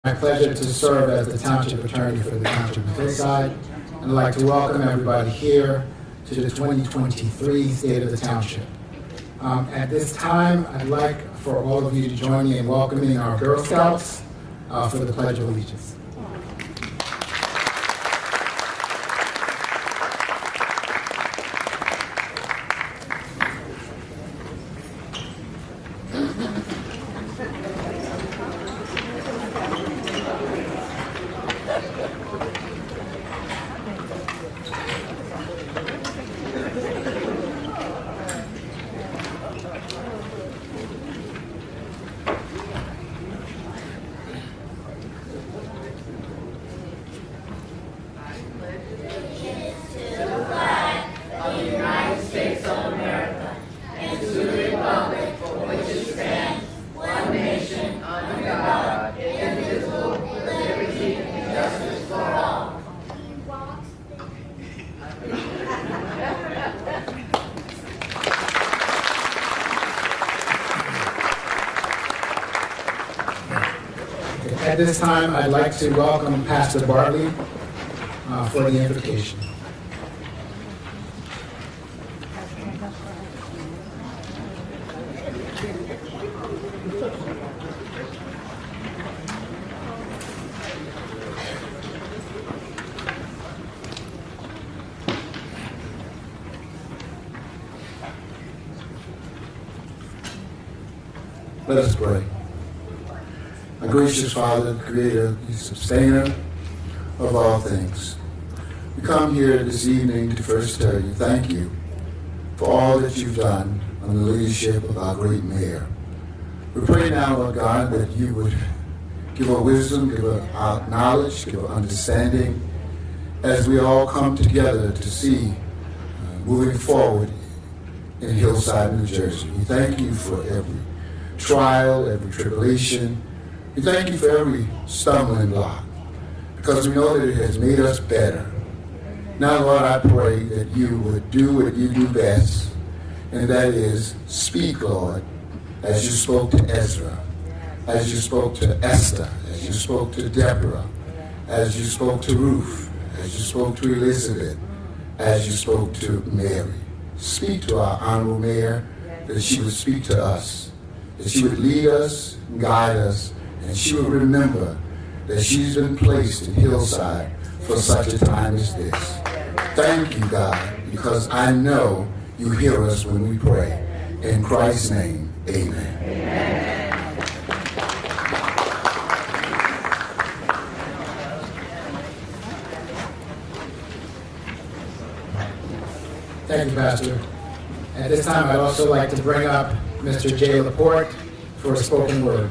My pleasure to serve as the Township Attorney for the Township of Hillside, and I'd like to welcome everybody here to the 2023 State of the Township. At this time, I'd like for all of you to join me in welcoming our Girl Scouts for the Pledge of Allegiance. At this time, I'd like to welcome Pastor Bartley for the invocation. Let us pray. Our gracious Father, Creator, Sustainer of all things, we come here this evening to first tell you thank you for all that you've done under the leadership of our great mayor. We pray now, Lord God, that you would give her wisdom, give her knowledge, give her understanding as we all come together to see moving forward in Hillside, New Jersey. We thank you for every trial, every tribulation. We thank you for every stumbling block, because we know that it has made us better. Now, Lord, I pray that you would do what you do best, and that is speak, Lord, as you spoke to Ezra, as you spoke to Esther, as you spoke to Deborah, as you spoke to Ruth, as you spoke to Elizabeth, as you spoke to Mary. Speak to our honorable mayor, that she would speak to us, that she would lead us, guide us, and she will remember that she's been placed in Hillside for such a time as this. Thank you, God, because I know you hear us when we pray. In Christ's name, amen. Amen. Thank you, Pastor. At this time, I'd also like to bring up Mr. Jay Laporte for a spoken word.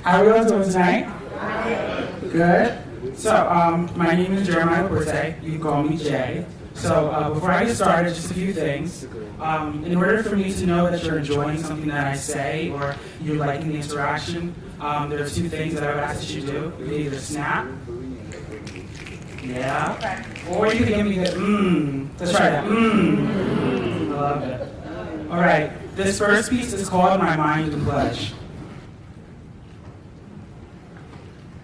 How are you all doing tonight? Good. So, my name is Jeremiah Laporte. You can call me Jay. So, before I get started, just a few things. In order for me to know that you're enjoying something that I say or you're liking the interaction, there are two things that I would ask that you do. You can either snap, yeah, or you can give me the Let's try that. I love it. All right. This first piece is called My Mind and Pledge.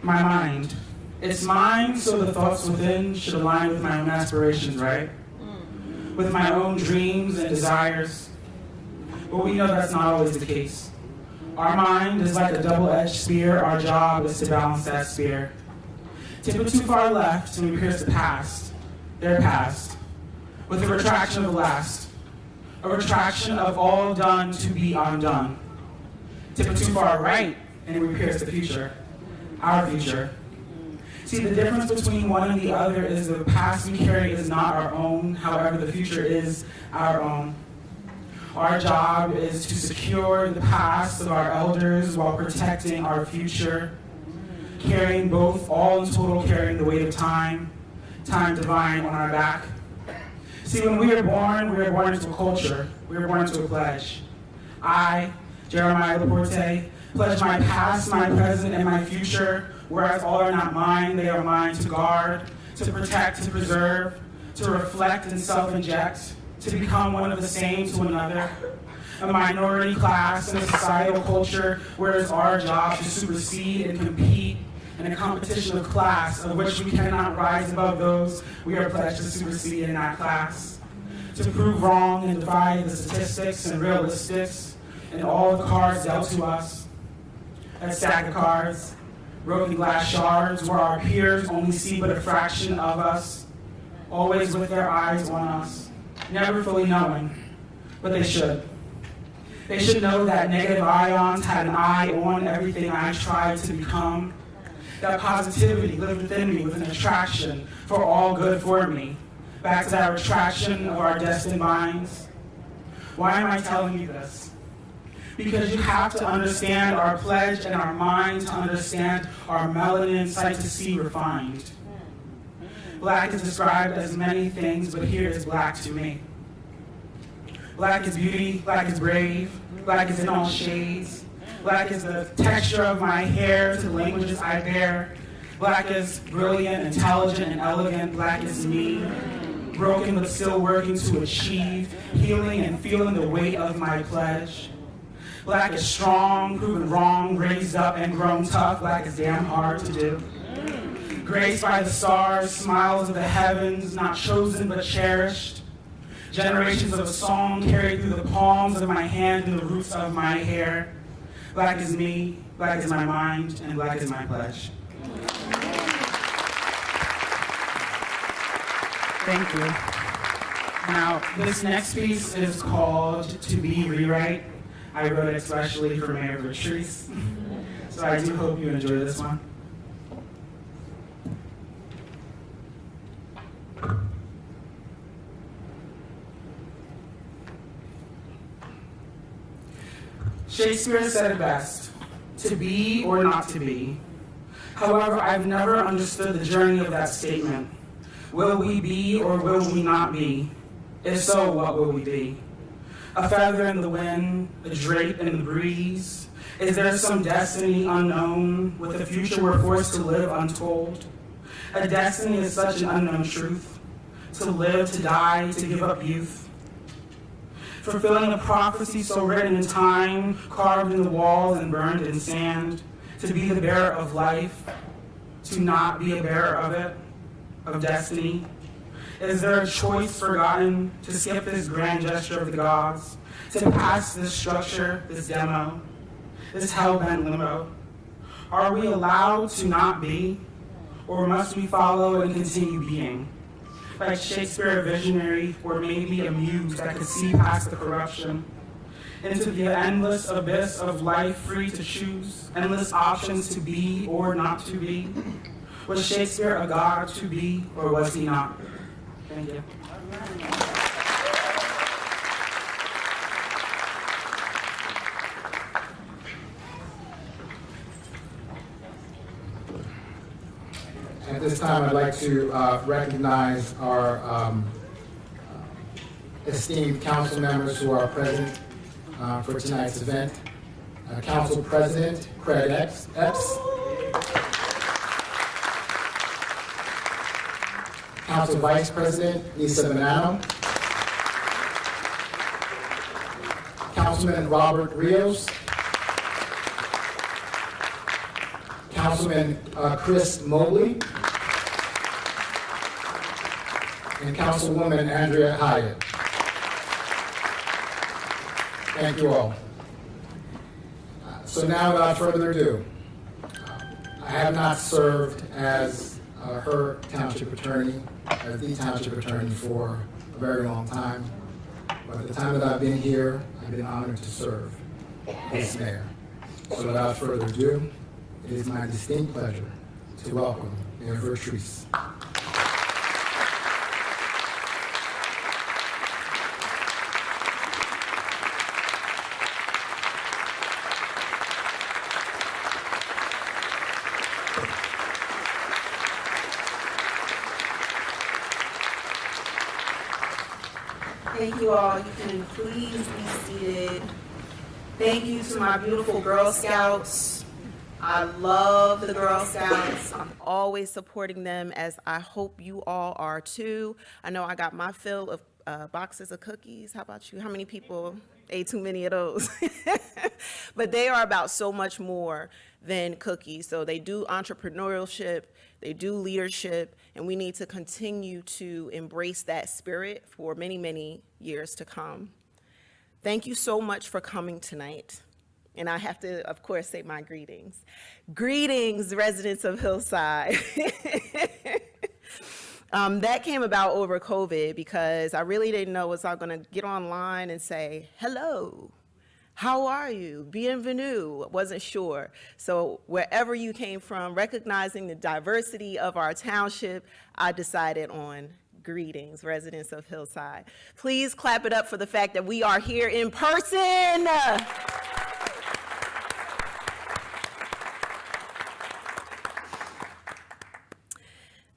My mind. It's mine, so the thoughts within should align with my own aspirations, right? With my own dreams and desires. But we know that's not always the case. Our mind is like a double-edged spear. Our job is to balance that spear. Tip it too far left and we pierce the past, their past, with a retraction of the last. A retraction of all done to be undone. Tip it too far right and we pierce the future. Our future. See, the difference between one and the other is the past we carry is not our own, however, the future is our own. Our job is to secure the past of our elders while protecting our future, carrying both, all in total, carrying the weight of time divine on our back. See, when we are born into a culture. We are born into a pledge. I, Jeremiah Laporte, pledge my past, my present, and my future, whereas all are not mine, they are mine to guard, to protect, to preserve, to reflect and self-inject, to become one of the same to another. A minority class in a societal culture where it's our job to supersede and compete in a competition of class of which we cannot rise above those we are pledged to supersede in that class. To prove wrong and defy the statistics and realistics and all the cards dealt to us. A stack of cards, broken glass shards where our peers only see but a fraction of us, always with their eyes on us, never fully knowing, but they should. They should know that negative ions had an eye on everything I tried to become. That positivity lived within me with an attraction for all good for me. Back to that retraction of our destined minds. Why am I telling you this? Because you have to understand our pledge and our mind to understand our melanin sight to see refined. Black is described as many things, but here is black to me. Black is beauty, black is brave, black is in all shades. Black is the texture of my hair to the languages I bear. Black is brilliant, intelligent, and elegant. Black is me, broken but still working to achieve, healing and feeling the weight of my pledge. Black is strong, proven wrong, raised up and grown tough. Black is damn hard to do. Graced by the stars, smiles of the heavens, not chosen but cherished. Generations of song carried through the palms of my hand and the roots of my hair. Black is me, black is my mind, and black is my pledge. Thank you. Now, this next piece is called To Be Rewrite. I wrote it especially for Mayor Vertreese, so I do hope you enjoy this one. Shakespeare said it best, to be or not to be. However, I've never understood the journey of that statement. Will we be or will we not be? If so, what will we be? A feather in the wind, a drape in the breeze. Is there some destiny unknown with a future we're forced to live untold? A destiny is such an unknown truth. To live, to die, to give up youth. Fulfilling a prophecy so written in time, carved in the walls and burned in sand, to be the bearer of life, to not be a bearer of it, of destiny. Is there a choice forgotten to skip this grand gesture of the gods, to pass this structure, this demo, this hell-bent limbo? Are we allowed to not be, or must we follow and continue being? Like Shakespeare, a visionary, or maybe a muse that could see past the corruption, into the endless abyss of life free to choose, endless options to be or not to be. Was Shakespeare a god to be, or was he not? Thank you. At this time, I'd like to recognize our esteemed council members who are present for tonight's event. Council President Craig Epps. Council Vice President Lisa Bonanno. Councilman Robert Rios. Councilman Chris Mobley. And Councilwoman Andrea Hyatt. Thank you all. So now, without further ado, I have not served as her township attorney, as the township attorney for a very long time. But at the time that I've been here, I've been honored to serve as mayor. So without further ado, it is my distinct pleasure to welcome Mayor Vertreese. Thank you all. You can please be seated. Thank you to my beautiful Girl Scouts. I love the Girl Scouts. I'm always supporting them, as I hope you all are too. I know I got my fill of boxes of cookies. How about you? How many people ate too many of those? But they are about so much more than cookies. So they do entrepreneurship, they do leadership, and we need to continue to embrace that spirit for many, many years to come. Thank you so much for coming tonight. And I have to, of course, say my greetings. Greetings, residents of Hillside. That came about over COVID because I really didn't know was I was going to get online and say, hello, how are you? Bienvenue. Wasn't sure. So wherever you came from, recognizing the diversity of our township, I decided on greetings, residents of Hillside. Please clap it up for the fact that we are here in person.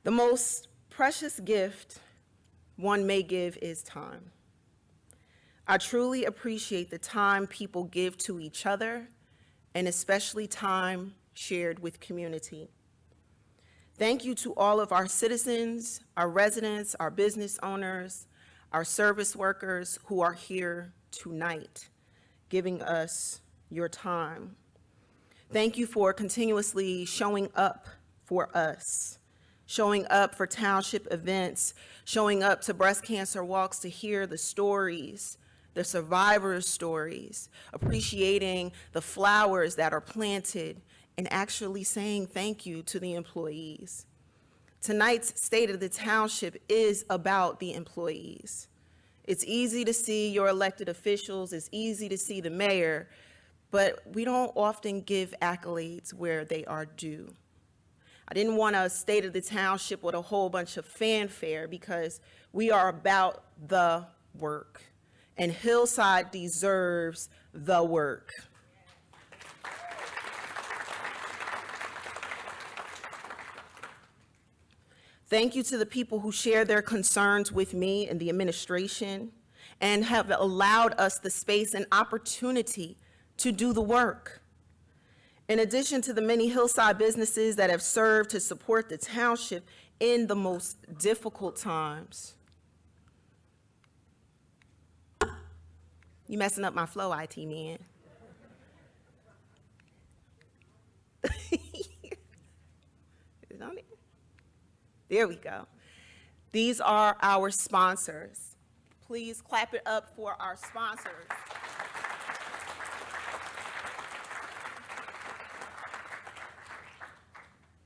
The most precious gift one may give is time. I truly appreciate the time people give to each other, and especially time shared with community. Thank you to all of our citizens, our residents, our business owners, our service workers who are here tonight, giving us your time. Thank you for continuously showing up for us, showing up for township events, showing up to breast cancer walks to hear the stories, the survivors' stories, appreciating the flowers that are planted, and actually saying thank you to the employees. Tonight's State of the Township is about the employees. It's easy to see your elected officials, it's easy to see the mayor, but we don't often give accolades where they are due. I didn't want a State of the Township with a whole bunch of fanfare because we are about the work, and Hillside deserves the work. Thank you to the people who share their concerns with me and the administration and have allowed us the space and opportunity to do the work. In addition to the many Hillside businesses that have served to support the township in the most difficult times. You messing up my flow, IT man. Is it on it? There we go. These are our sponsors. Please clap it up for our sponsors.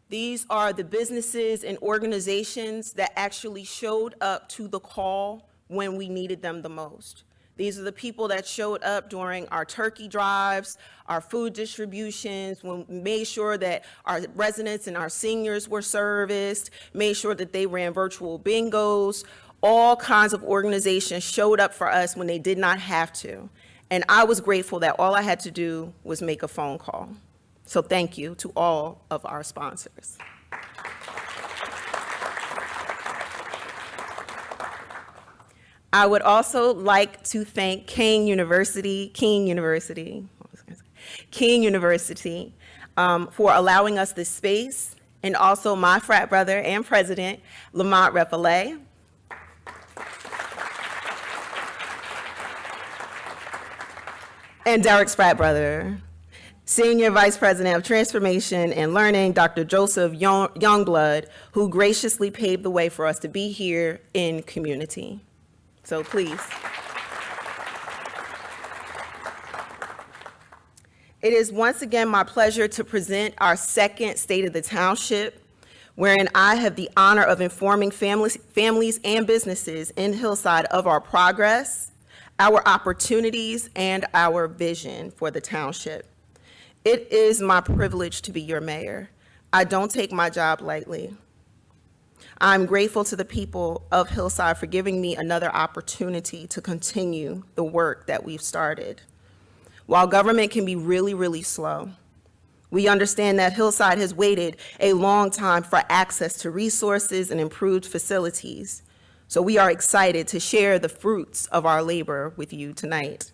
These are the businesses and organizations that actually showed up to the call when we needed them the most. These are the people that showed up during our turkey drives, our food distributions, when we made sure that our residents and our seniors were serviced, made sure that they ran virtual bingos. All kinds of organizations showed up for us when they did not have to. And I was grateful that all I had to do was make a phone call. So thank you to all of our sponsors. I would also like to thank Kean University, for allowing us this space, and also my frat brother and president, Lamont Repollet. And Derek's frat brother, Senior Vice President of Transformation and Learning, Dr. Joseph Youngblood, who graciously paved the way for us to be here in community. So please. It is once again my pleasure to present our second State of the Township, wherein I have the honor of informing families and businesses in Hillside of our progress, our opportunities, and our vision for the township. It is my privilege to be your mayor. I don't take my job lightly. I'm grateful to the people of Hillside for giving me another opportunity to continue the work that we've started. While government can be really, really slow, We understand that Hillside has waited a long time for access to resources and improved facilities. So we are excited to share the fruits of our labor with you tonight.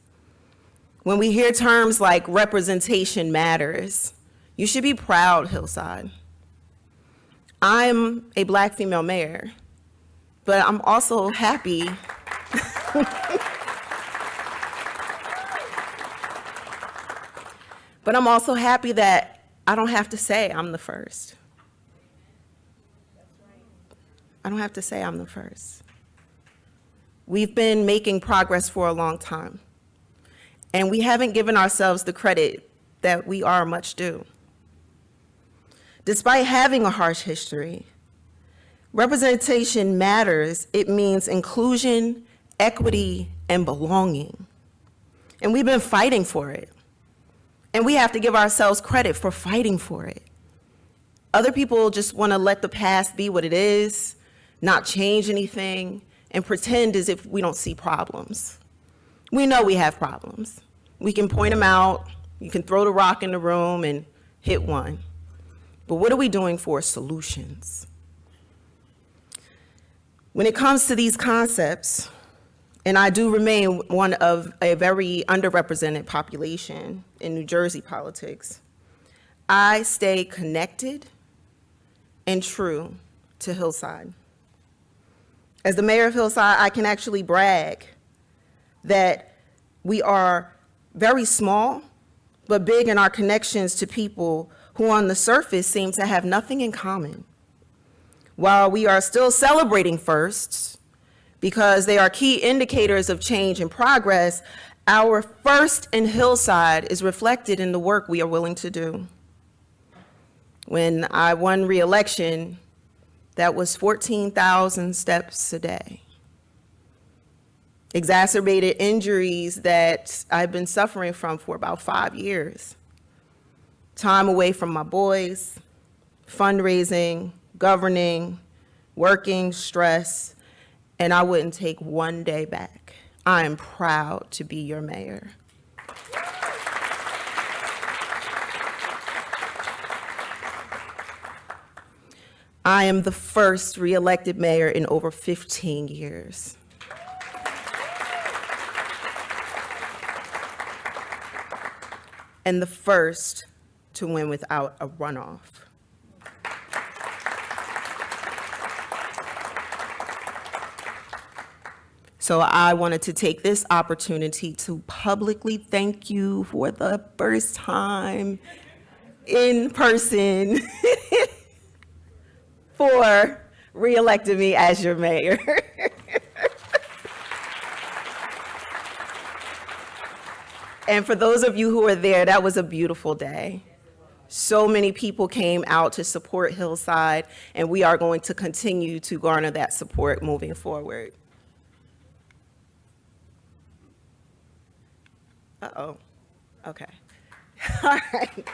When we hear terms like representation matters, you should be proud, Hillside. I'm a Black female mayor, but I'm also happy but I'm also happy that I don't have to say I'm the first. I don't have to say I'm the first. We've been making progress for a long time, and we haven't given ourselves the credit that we are much due. Despite having a harsh history, representation matters. It means inclusion, equity, and belonging. And we've been fighting for it. And we have to give ourselves credit for fighting for it. Other people just want to let the past be what it is, not change anything, and pretend as if we don't see problems. We know we have problems. We can point them out. You can throw the rock in the room and hit one. But what are we doing for solutions? When it comes to these concepts, and I do remain one of a very underrepresented population in New Jersey politics, I stay connected and true to Hillside. As the mayor of Hillside, I can actually brag that we are very small, but big in our connections to people who on the surface seem to have nothing in common. While we are still celebrating firsts, because they are key indicators of change and progress, our first in Hillside is reflected in the work we are willing to do. When I won re-election, that was 14,000 steps a day. Exacerbated injuries that I've been suffering from for about 5 years. Time away from my boys, fundraising, governing, working, stress, and I wouldn't take one day back. I am proud to be your mayor. I am the first re-elected mayor in over 15 years. And the first to win without a runoff. So I wanted to take this opportunity to publicly thank you for the first time in person for re-electing me as your mayor. And for those of you who were there, that was a beautiful day. So many people came out to support Hillside, and we are going to continue to garner that support moving forward. Uh-oh, okay. All right.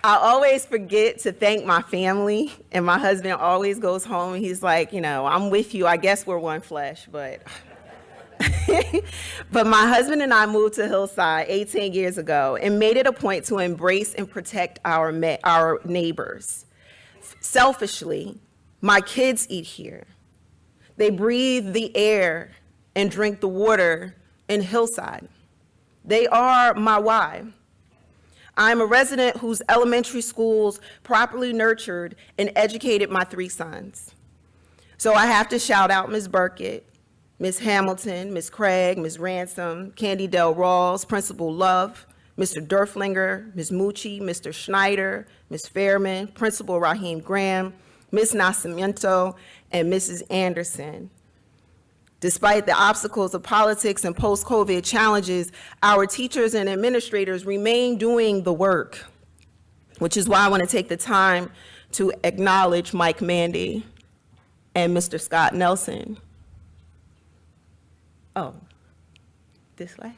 I always forget to thank my family, and my husband always goes home and he's like, you know, I'm with you, I guess we're one flesh, but. But my husband and I moved to Hillside 18 years ago and made it a point to embrace and protect our neighbors. Selfishly, my kids eat here. They breathe the air and drink the water in Hillside. They are my why. I'm a resident whose elementary schools properly nurtured and educated my 3 sons. So I have to shout out Ms. Burkett, Ms. Hamilton, Ms. Craig, Ms. Ransom, Candy Del Rawls, Principal Love, Mr. Durflinger, Ms. Mucci, Mr. Schneider, Ms. Fairman, Principal Raheem Graham, Ms. Nascimento, and Mrs. Anderson. Despite the obstacles of politics and post-COVID challenges, our teachers and administrators remain doing the work, which is why I want to take the time to acknowledge Mike Mandy and Mr. Scott Nelson. Oh, this way?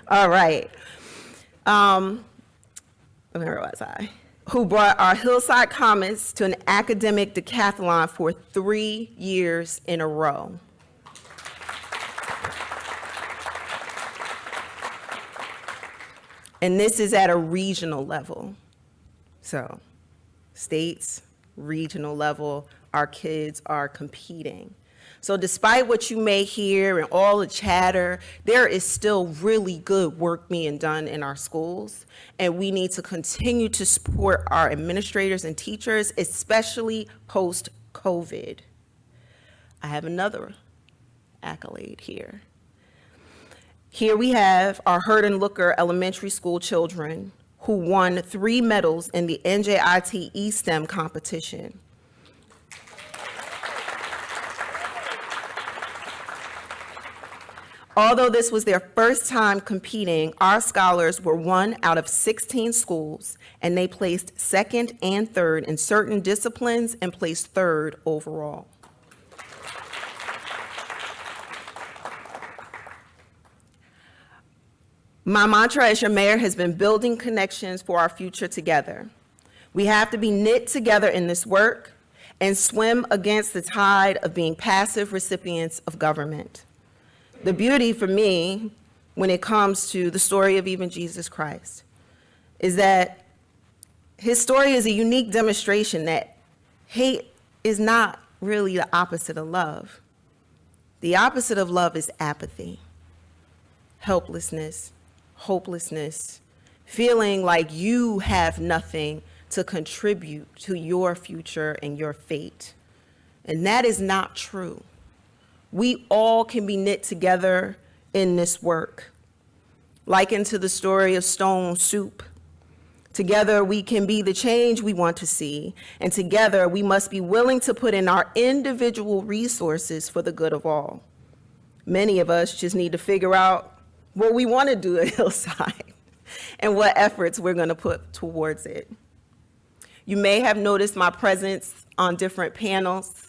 All right. Where was I? Who brought our Hillside Comets to an academic decathlon for 3 years in a row. And this is at a regional level. So states, regional level, our kids are competing. So despite what you may hear and all the chatter, there is still really good work being done in our schools. And we need to continue to support our administrators and teachers, especially post-COVID. I have another accolade here. Here we have our Hurd and Looker Elementary School children who won 3 medals in the NJIT eSTEM competition. Although this was their first time competing, our scholars were 1 out of 16 schools, and they placed 2nd and 3rd in certain disciplines and placed 3rd overall. My mantra as your mayor has been building connections for our future together. We have to be knit together in this work and swim against the tide of being passive recipients of government. The beauty for me, when it comes to the story of even Jesus Christ, is that his story is a unique demonstration that hate is not really the opposite of love. The opposite of love is apathy, helplessness, hopelessness, feeling like you have nothing to contribute to your future and your fate. And that is not true. We all can be knit together in this work. Likened to the story of Stone Soup, together we can be the change we want to see, and together we must be willing to put in our individual resources for the good of all. Many of us just need to figure out what we want to do at Hillside and what efforts we're going to put towards it. You may have noticed my presence on different panels.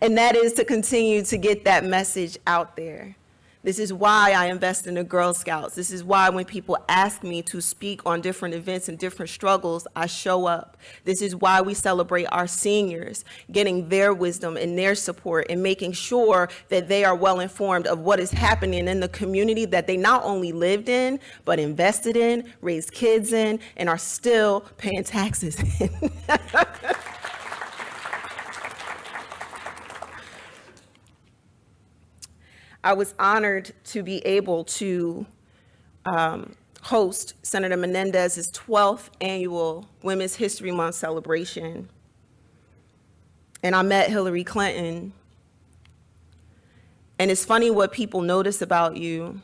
And that is to continue to get that message out there. This is why I invest in the Girl Scouts. This is why when people ask me to speak on different events and different struggles, I show up. This is why we celebrate our seniors, getting their wisdom and their support and making sure that they are well informed of what is happening in the community that they not only lived in, but invested in, raised kids in, and are still paying taxes in. I was honored to be able to host Senator Menendez's 12th annual Women's History Month celebration. And I met Hillary Clinton. And it's funny what people notice about you.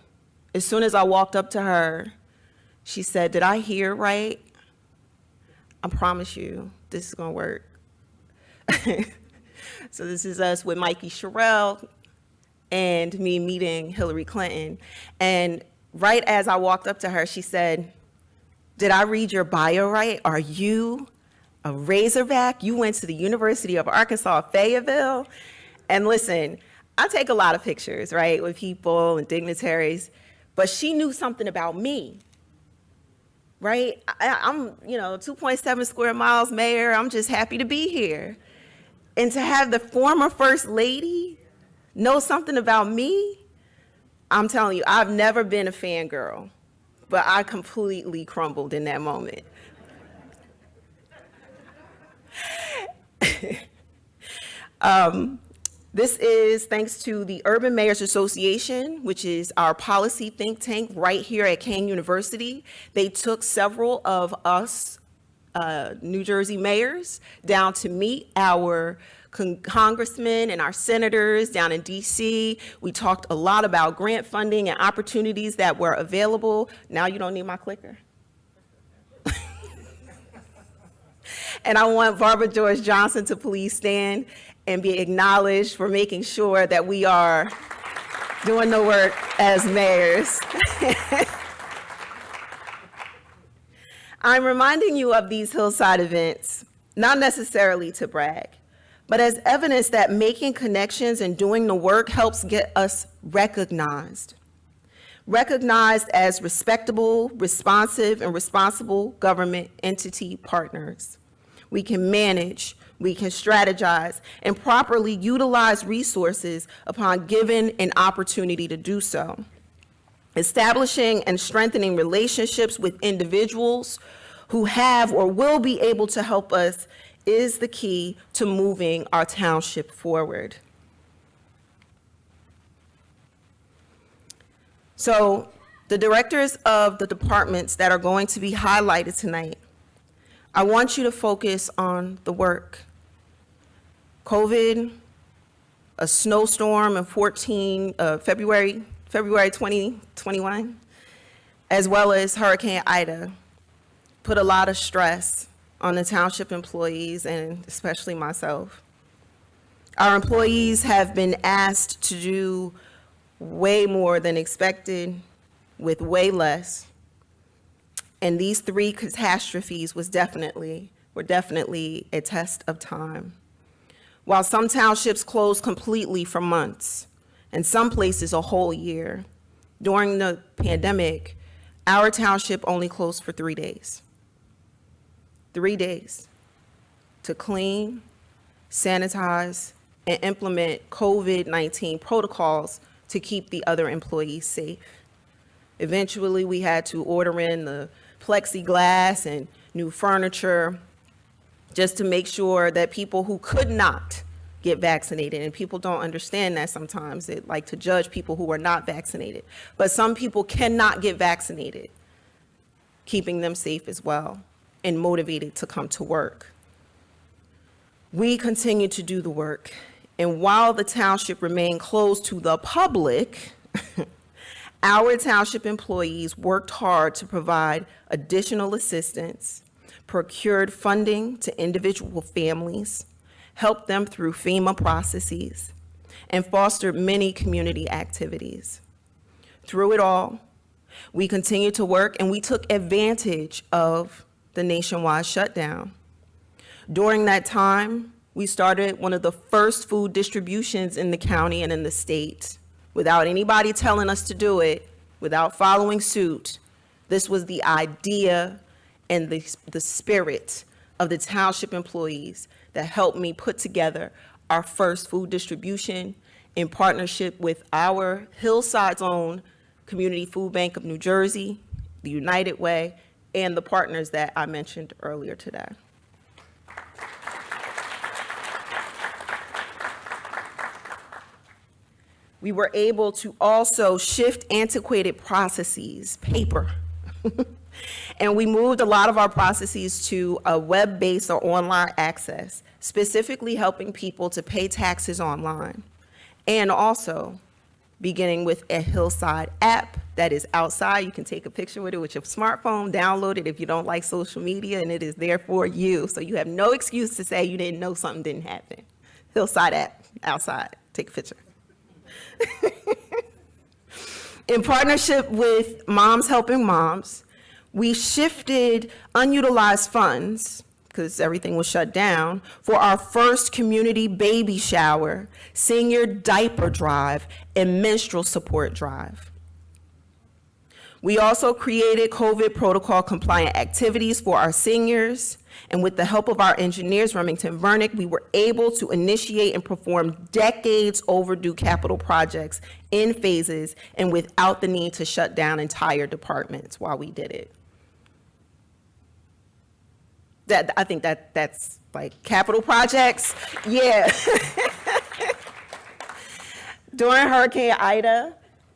As soon as I walked up to her, she said, "Did I hear right? I promise you, this is gonna work." So this is us with Mikey Sherrill and me meeting Hillary Clinton. And right as I walked up to her, she said, "Did I read your bio right? Are you a Razorback? You went to the University of Arkansas, Fayetteville?" And listen, I take a lot of pictures, right, with people and dignitaries, but she knew something about me, right? I'm, 2.7 square miles mayor. I'm just happy to be here. And to have the former First Lady know something about me, I'm telling you, I've never been a fangirl, but I completely crumbled in that moment. This is thanks to the Urban Mayors Association, which is our policy think tank right here at Kean University. They took several of us New Jersey mayors down to meet our congressmen and our senators down in DC. We talked a lot about grant funding and opportunities that were available. Now you don't need my clicker. And I want Barbara George Johnson to please stand and be acknowledged for making sure that we are doing the work as mayors. I'm reminding you of these Hillside events, not necessarily to brag, but as evidence that making connections and doing the work helps get us recognized. Recognized as respectable, responsive, and responsible government entity partners. We can manage We can strategize and properly utilize resources upon given an opportunity to do so. Establishing and strengthening relationships with individuals who have or will be able to help us is the key to moving our township forward. So, the directors of the departments that are going to be highlighted tonight, I want you to focus on the work. COVID, a snowstorm in February 2021, as well as Hurricane Ida, put a lot of stress on the township employees and especially myself. Our employees have been asked to do way more than expected with way less. And these three catastrophes were definitely a test of time. While some townships closed completely for months, and some places a whole year, during the pandemic, our township only closed for 3 days. 3 days to clean, sanitize, and implement COVID-19 protocols to keep the other employees safe. Eventually, we had to order in the plexiglass and new furniture just to make sure that people who could not get vaccinated, and people don't understand that sometimes, they like to judge people who are not vaccinated, but some people cannot get vaccinated, keeping them safe as well and motivated to come to work. We continue to do the work, and while the township remained closed to the public, our township employees worked hard to provide additional assistance, procured funding to individual families, helped them through FEMA processes, and fostered many community activities. Through it all, we continued to work and we took advantage of the nationwide shutdown. During that time, we started one of the first food distributions in the county and in the state. Without anybody telling us to do it, without following suit, this was the idea and the spirit of the township employees that helped me put together our first food distribution in partnership with our Hillside's own Community Food Bank of New Jersey, the United Way, and the partners that I mentioned earlier today. We were able to also shift antiquated processes, paper, and we moved a lot of our processes to a web-based or online access, specifically helping people to pay taxes online, and also beginning with a Hillside app that is outside. You can take a picture with it with your smartphone, download it if you don't like social media, and it is there for you. So you have no excuse to say you didn't know something didn't happen. Hillside app, outside, take a picture. In partnership with Moms Helping Moms, we shifted unutilized funds, because everything was shut down, for our first community baby shower, senior diaper drive, and menstrual support drive. We also created COVID protocol compliant activities for our seniors, and with the help of our engineers, Remington Vernick, we were able to initiate and perform decades overdue capital projects in phases and without the need to shut down entire departments while we did it. I think that's like capital projects, yeah. During Hurricane Ida,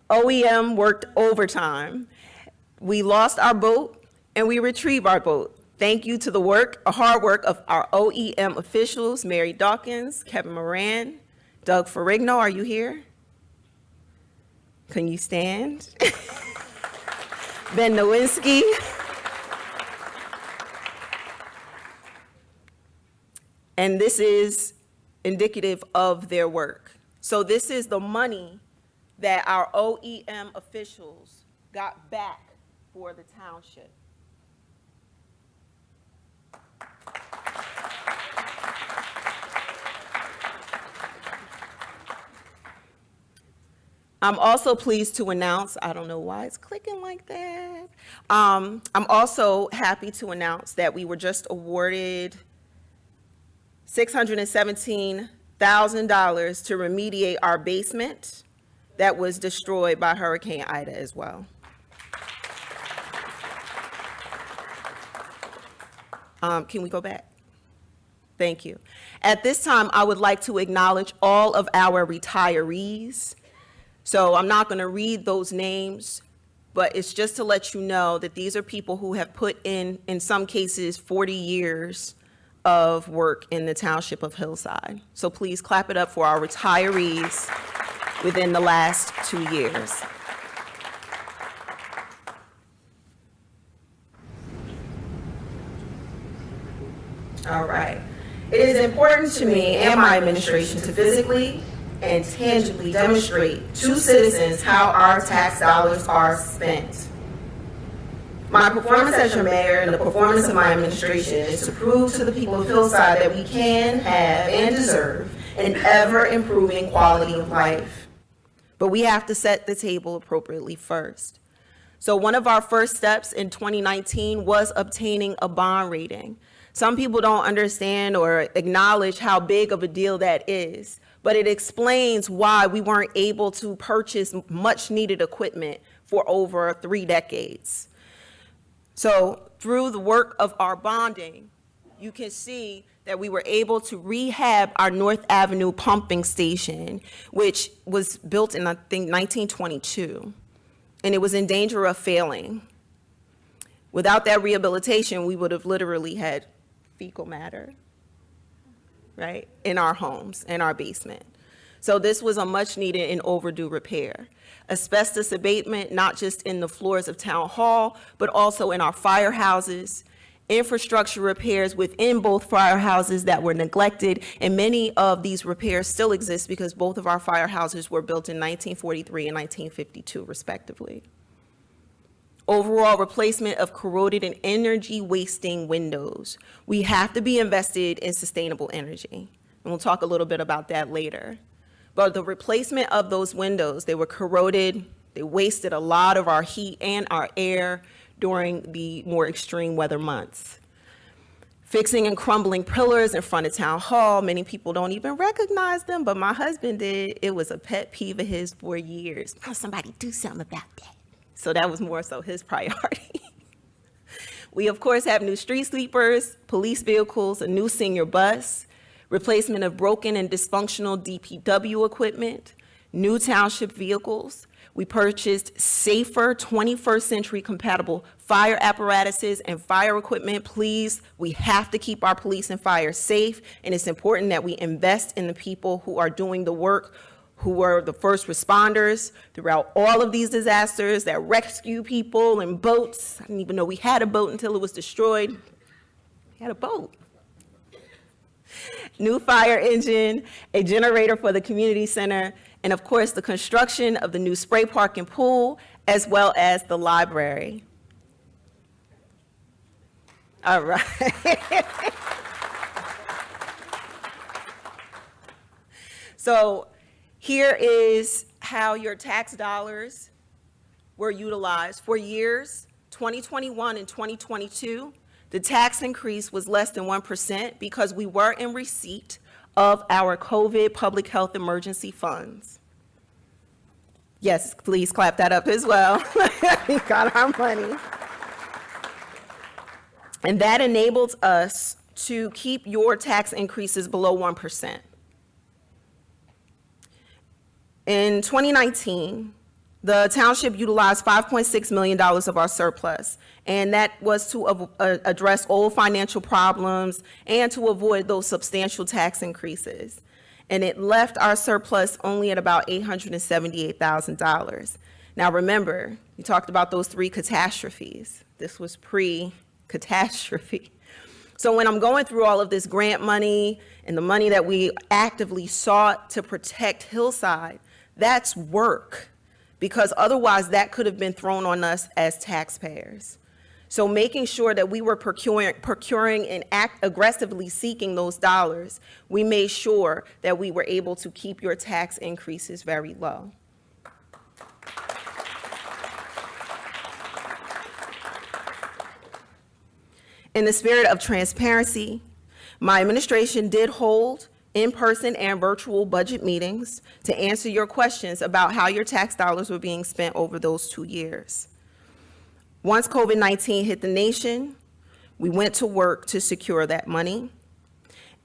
OEM worked overtime. We lost our boat and we retrieved our boat. Thank you to the hard work of our OEM officials, Mary Dawkins, Kevin Moran, Doug Ferrigno, are you here? Can you stand? Ben Nowinski. And this is indicative of their work. So this is the money that our OEM officials got back for the township. I'm also pleased to announce, I don't know why it's clicking like that. I'm also happy to announce that we were just awarded $617,000 to remediate our basement that was destroyed by Hurricane Ida as well. Can we go back? Thank you. At this time, I would like to acknowledge all of our retirees. So I'm not going to read those names, but it's just to let you know that these are people who have put in some cases, 40 years of work in the Township of Hillside. So please clap it up for our retirees within the last 2 years. All right. It is important to me and my administration to physically and tangibly demonstrate to citizens how our tax dollars are spent. My performance as your mayor and the performance of my administration is to prove to the people of Hillside that we can, have, and deserve an ever-improving quality of life. But we have to set the table appropriately first. So one of our first steps in 2019 was obtaining a bond rating. Some people don't understand or acknowledge how big of a deal that is, but it explains why we weren't able to purchase much needed equipment for over 3 decades. So through the work of our bonding, you can see that we were able to rehab our North Avenue pumping station, which was built in, I think, 1922, and it was in danger of failing. Without that rehabilitation, we would have literally had fecal matter, right, in our homes, in our basement. So this was a much needed and overdue repair. Asbestos abatement, not just in the floors of Town Hall, but also in our firehouses, infrastructure repairs within both firehouses that were neglected, and many of these repairs still exist because both of our firehouses were built in 1943 and 1952, respectively. Overall replacement of corroded and energy-wasting windows. We have to be invested in sustainable energy, and we'll talk a little bit about that later. But the replacement of those windows, they were corroded, they wasted a lot of our heat and our air during the more extreme weather months. Fixing and crumbling pillars in front of Town Hall, many people don't even recognize them, but my husband did. It was a pet peeve of his for years. Oh, somebody do something about that. So that was more so his priority. We, of course, have new street sweepers, police vehicles, a new senior bus, replacement of broken and dysfunctional DPW equipment, new township vehicles. We purchased safer 21st century compatible fire apparatuses and fire equipment. Please, we have to keep our police and fire safe, and it's important that we invest in the people who are doing the work, who were the first responders throughout all of these disasters, that rescue people in boats. I didn't even know we had a boat until it was destroyed. We had a boat. New fire engine, a generator for the community center, and of course the construction of the new spray park and pool, as well as the library. All right. So here is how your tax dollars were utilized. For years, 2021 and 2022, the tax increase was less than 1% because we were in receipt of our COVID public health emergency funds. Yes, please clap that up as well. We got our money. And that enabled us to keep your tax increases below 1%. In 2019, the township utilized $5.6 million of our surplus, and that was to address old financial problems and to avoid those substantial tax increases. And it left our surplus only at about $878,000. Now remember, we talked about those 3 catastrophes. This was pre-catastrophe. So when I'm going through all of this grant money and the money that we actively sought to protect Hillside, that's work, because otherwise that could have been thrown on us as taxpayers. So making sure that we were procuring and aggressively seeking those dollars, we made sure that we were able to keep your tax increases very low. In the spirit of transparency, My administration did hold in-person and virtual budget meetings to answer your questions about how your tax dollars were being spent over those 2 years. Once COVID-19 hit the nation, we went to work to secure that money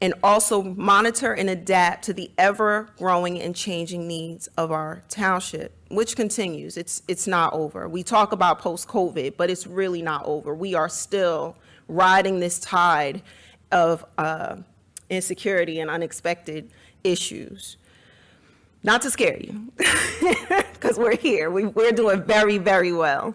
and also monitor and adapt to the ever-growing and changing needs of our township, which continues. It's not over. We talk about post-COVID, but it's really not over. We are still riding this tide of insecurity and unexpected issues. Not to scare you, because we're here. We're doing very, very well.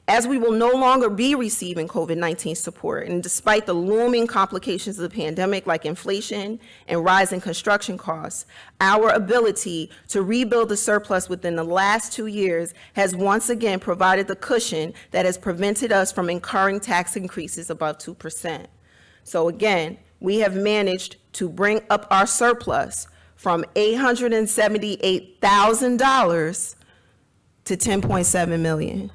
As we will no longer be receiving COVID-19 support, and despite the looming complications of the pandemic like inflation and rising construction costs, our ability to rebuild the surplus within the last 2 years has once again provided the cushion that has prevented us from incurring tax increases above 2%. So again, we have managed to bring up our surplus from $878,000 to $10.7 million.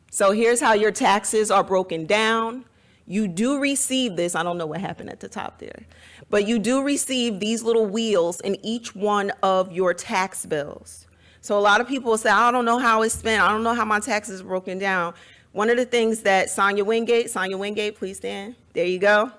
So here's how your taxes are broken down. You do receive this, I don't know what happened at the top there, but you do receive these little wheels in each one of your tax bills. So a lot of people will say, I don't know how it's spent, I don't know how my taxes are broken down. One of the things that Sonia Wingate, please stand, there you go.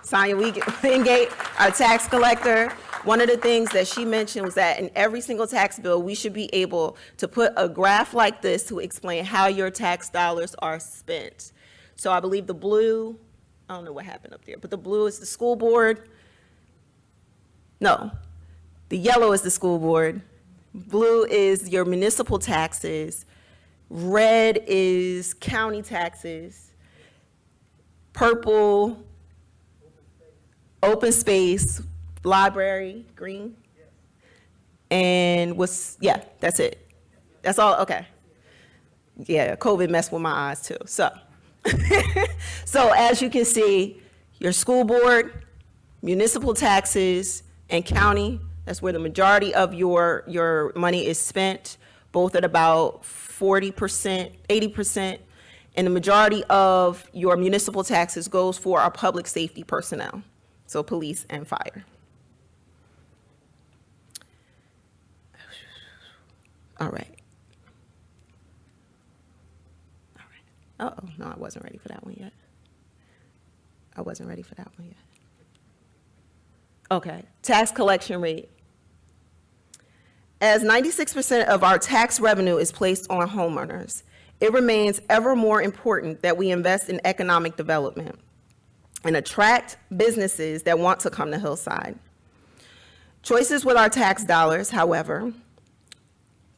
Sonia Wingate, our tax collector, one of the things that she mentioned was that in every single tax bill, we should be able to put a graph like this to explain how your tax dollars are spent. So I believe the blue, I don't know what happened up there, but the blue is the school board. No, the yellow is the school board. Blue is your municipal taxes. Red is county taxes. Purple, open space, library, green. And yeah, that's it. That's all, okay. Yeah, COVID messed with my eyes too, so. So as you can see, your school board, municipal taxes, and county, that's where the majority of your money is spent, both at about 40%, 80%, and the majority of your municipal taxes goes for our public safety personnel, so police and fire. All right. Oh, no, I wasn't ready for that one yet. Okay, tax collection rate. As 96% of our tax revenue is placed on homeowners, it remains ever more important that we invest in economic development and attract businesses that want to come to Hillside. Choices with our tax dollars, however,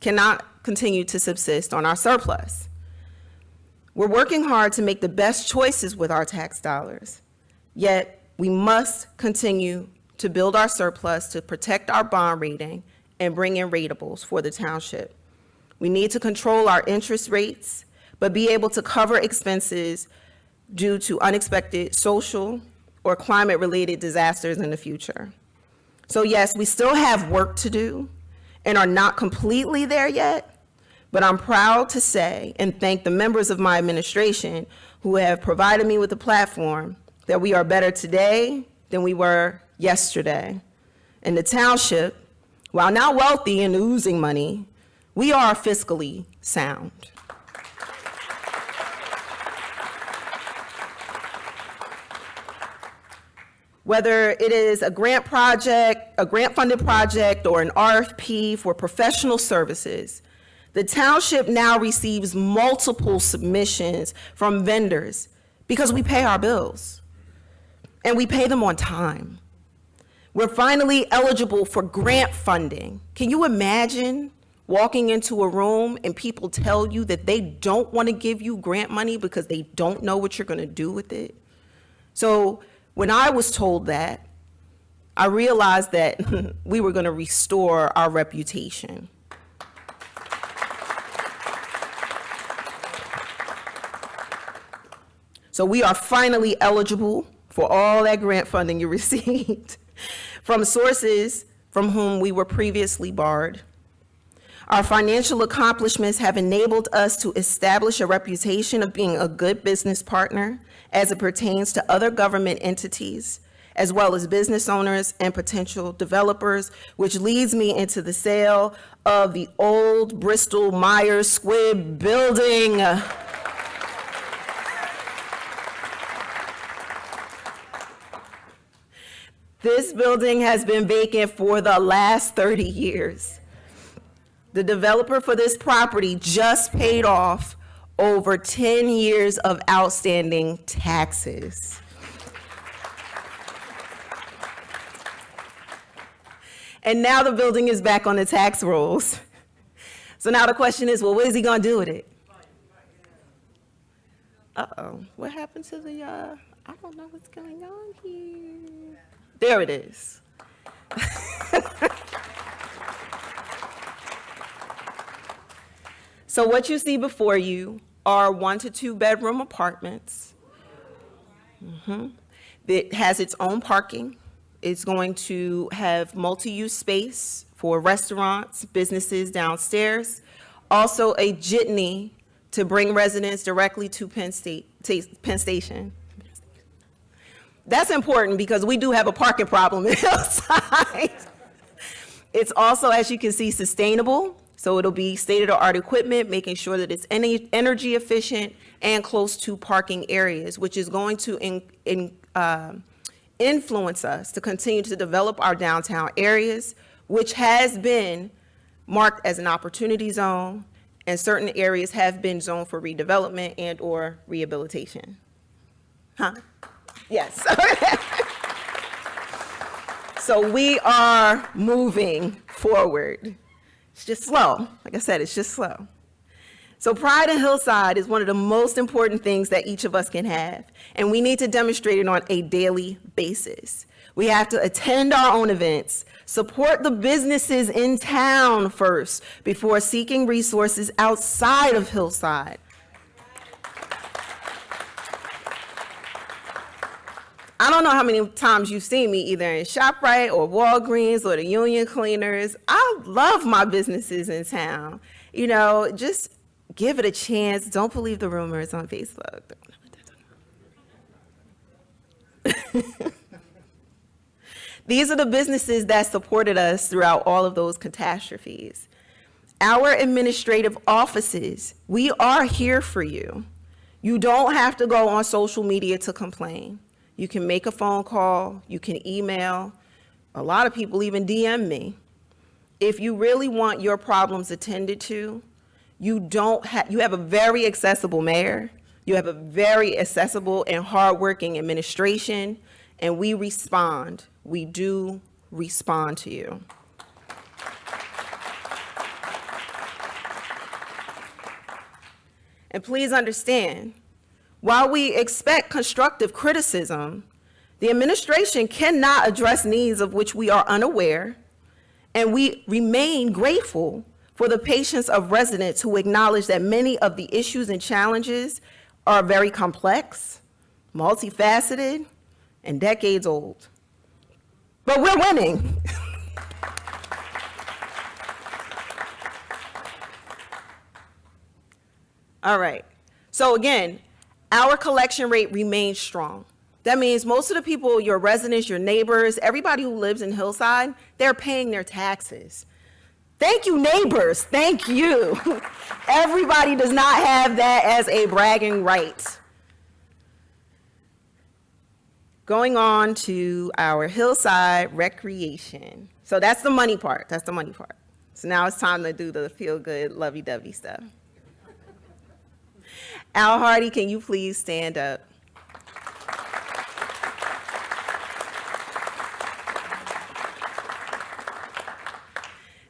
cannot continue to subsist on our surplus. We're working hard to make the best choices with our tax dollars, yet we must continue to build our surplus to protect our bond rating and bring in ratables for the township. We need to control our interest rates, but be able to cover expenses due to unexpected social or climate-related disasters in the future. So yes, we still have work to do and are not completely there yet, but I'm proud to say and thank the members of my administration who have provided me with a platform that we are better today than we were yesterday. And the township, while not wealthy and oozing money, we are fiscally sound. Whether it is a grant project, a grant-funded project, or an RFP for professional services, the township now receives multiple submissions from vendors because we pay our bills, and we pay them on time. We're finally eligible for grant funding. Can you imagine walking into a room and people tell you that they don't want to give you grant money because they don't know what you're going to do with it? So when I was told that, I realized that we were going to restore our reputation. So we are finally eligible for all that grant funding you received from sources from whom we were previously barred. Our financial accomplishments have enabled us to establish a reputation of being a good business partner as it pertains to other government entities, as well as business owners and potential developers, which leads me into the sale of the old Bristol Myers Squibb building. This building has been vacant for the last 30 years. The developer for this property just paid off over 10 years of outstanding taxes. And now the building is back on the tax rolls. So now the question is, well, what is he gonna do with it? Uh-oh, what happened to the, I don't know what's going on here. There it is. So what you see before you are 1 to 2 bedroom apartments. It has its own parking. It's going to have multi-use space for restaurants, businesses downstairs. Also a jitney to bring residents directly to Penn Station. That's important because we do have a parking problem in Hillside. It's also, as you can see, sustainable. So it'll be state-of-the-art equipment, making sure that it's energy efficient and close to parking areas, which is going to influence us to continue to develop our downtown areas, which has been marked as an opportunity zone, and certain areas have been zoned for redevelopment and or rehabilitation. Yes. So we are moving forward. It's just slow. Like I said, it's just slow. So pride in Hillside is one of the most important things that each of us can have, and we need to demonstrate it on a daily basis. We have to attend our own events, support the businesses in town first before seeking resources outside of Hillside. I don't know how many times you've seen me either in ShopRite or Walgreens or the Union Cleaners. I love my businesses in town. You know, just give it a chance. Don't believe the rumors on Facebook. These are the businesses that supported us throughout all of those catastrophes. Our administrative offices, we are here for you. You don't have to go on social media to complain. You can make a phone call, you can email. A lot of people even DM me. If you really want your problems attended to, you have a very accessible mayor, you have a very accessible and hardworking administration, and we respond. We do respond to you. And please understand, while we expect constructive criticism, the administration cannot address needs of which we are unaware, and we remain grateful for the patience of residents who acknowledge that many of the issues and challenges are very complex, multifaceted, and decades old. But we're winning. All right, so again, our collection rate remains strong. That means most of the people, your residents, your neighbors, everybody who lives in Hillside, they're paying their taxes. Thank you, neighbors, thank you. Everybody does not have that as a bragging right. Going on to our Hillside recreation. So that's the money part, that's the money part. So now it's time to do the feel-good, lovey-dovey stuff. Al Hardy, can you please stand up?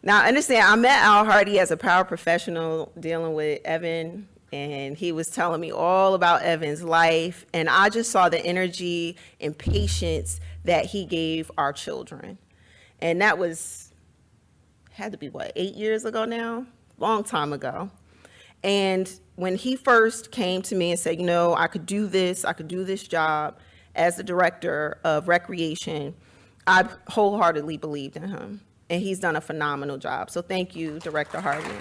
Now, understand, I met Al Hardy as a power professional dealing with Evan, and he was telling me all about Evan's life, and I just saw the energy and patience that he gave our children. And that had to be, what, 8 years ago now? Long time ago. And when he first came to me and said, you know, I could do this job as the director of recreation, I wholeheartedly believed in him. and he's done a phenomenal job. So thank you, Director Harvey.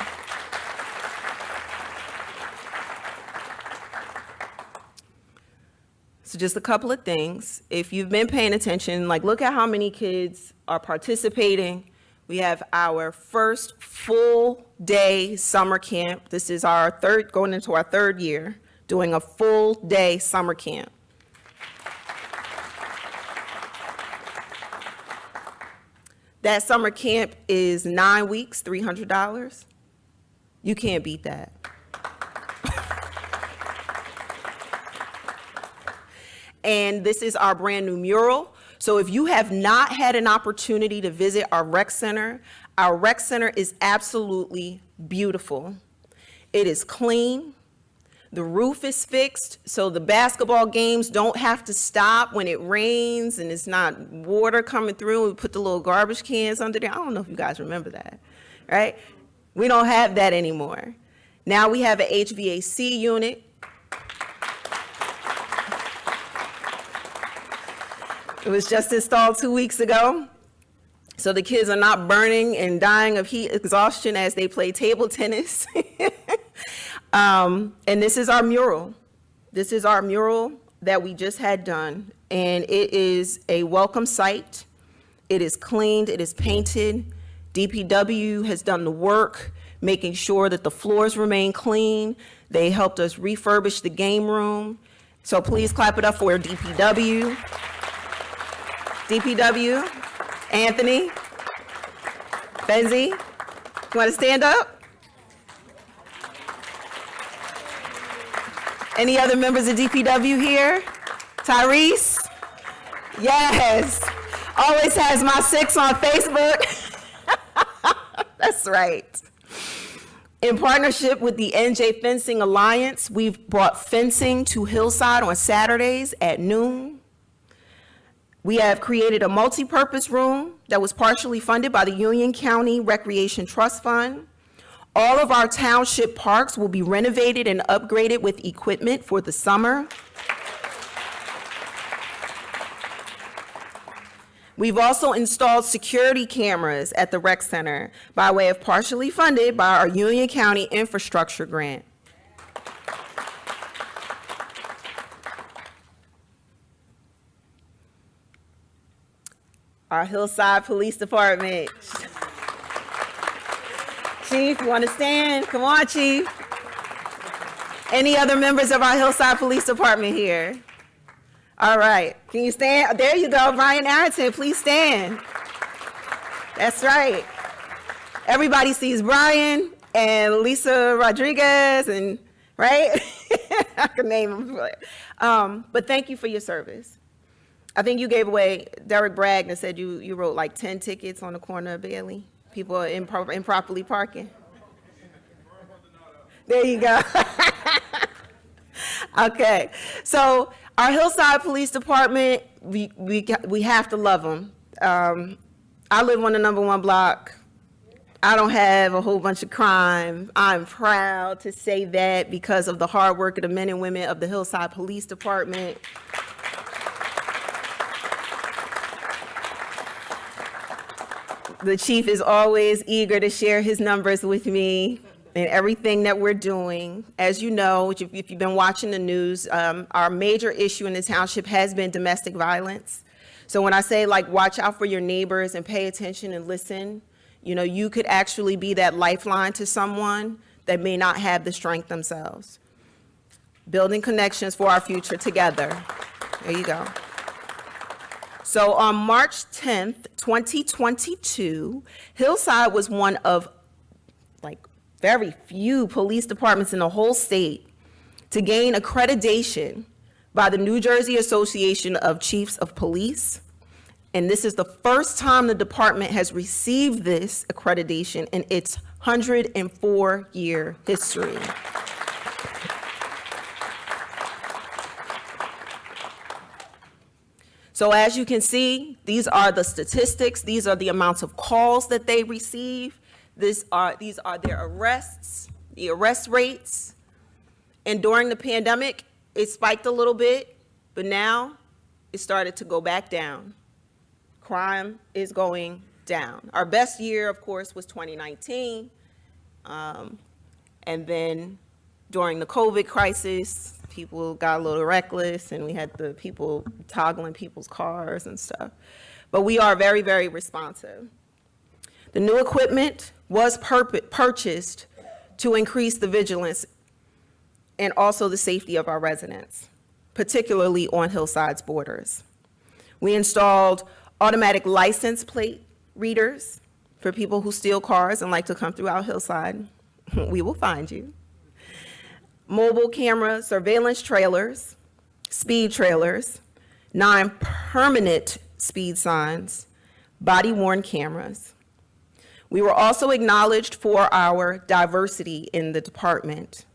So just a couple of things. If you've been paying attention, like look at how many kids are participating. We have our first full day summer camp. This is our going into our third year, doing a full day summer camp. That summer camp is 9 weeks, $300. You can't beat that. And this is our brand new mural. So if you have not had an opportunity to visit our rec center is absolutely beautiful. It is clean. The roof is fixed, so the basketball games don't have to stop when it rains and it's not water coming through. We put the little garbage cans under there. I don't know if you guys remember that, right? We don't have that anymore. Now we have an HVAC unit. It was just installed 2 weeks ago. So the kids are not burning and dying of heat exhaustion as they play table tennis. And this is our mural. This is our mural that we just had done. And it is a welcome sight. It is cleaned, it is painted. DPW has done the work, making sure that the floors remain clean. They helped us refurbish the game room. So please clap it up for DPW. DPW, Anthony, Benzie, you want to stand up? Any other members of DPW here? Tyrese? Yes. Always has my 6 on Facebook. That's right. In partnership with the NJ Fencing Alliance, we've brought fencing to Hillside on Saturdays at noon. We have created a multi-purpose room that was partially funded by the Union County Recreation Trust Fund. All of our township parks will be renovated and upgraded with equipment for the summer. We've also installed security cameras at the rec center by way of partially funded by our Union County infrastructure grant. Our Hillside Police Department. Chief, you want to stand? Come on, Chief. Any other members of our Hillside Police Department here? All right, can you stand? There you go, Brian Arrington, please stand. That's right. Everybody sees Brian and Lisa Rodriguez and, right? I can name them. But thank you for your service. I think you gave away, Derek Bragg said you wrote like 10 tickets on the corner of Bailey. People are improperly parking. There you go. Okay, so our Hillside Police Department, we have to love them. I live on the #1 block. I don't have a whole bunch of crime. I'm proud to say that because of the hard work of the men and women of the Hillside Police Department. The chief is always eager to share his numbers with me and everything that we're doing. As you know, if you've been watching the news, our major issue in the township has been domestic violence. So when I say like watch out for your neighbors and pay attention and listen, you know, you could actually be that lifeline to someone that may not have the strength themselves. Building connections for our future together. There you go. So on March 10th, 2022, Hillside was one of like very few police departments in the whole state to gain accreditation by the New Jersey Association of Chiefs of Police. And this is the first time the department has received this accreditation in its 104-year history. So as you can see, these are the statistics. These are the amounts of calls that they receive. These are their arrests, the arrest rates. And during the pandemic, it spiked a little bit, but now it started to go back down. Crime is going down. Our best year, of course, was 2019. And then during the COVID crisis, people got a little reckless and we had the people toggling people's cars and stuff. But we are very, very responsive. The new equipment was purchased to increase the vigilance and also the safety of our residents, particularly on Hillside's borders. We installed automatic license plate readers for people who steal cars and like to come throughout Hillside. We will find you. Mobile camera surveillance trailers, speed trailers, 9 permanent speed signs, body-worn cameras. We were also acknowledged for our diversity in the department.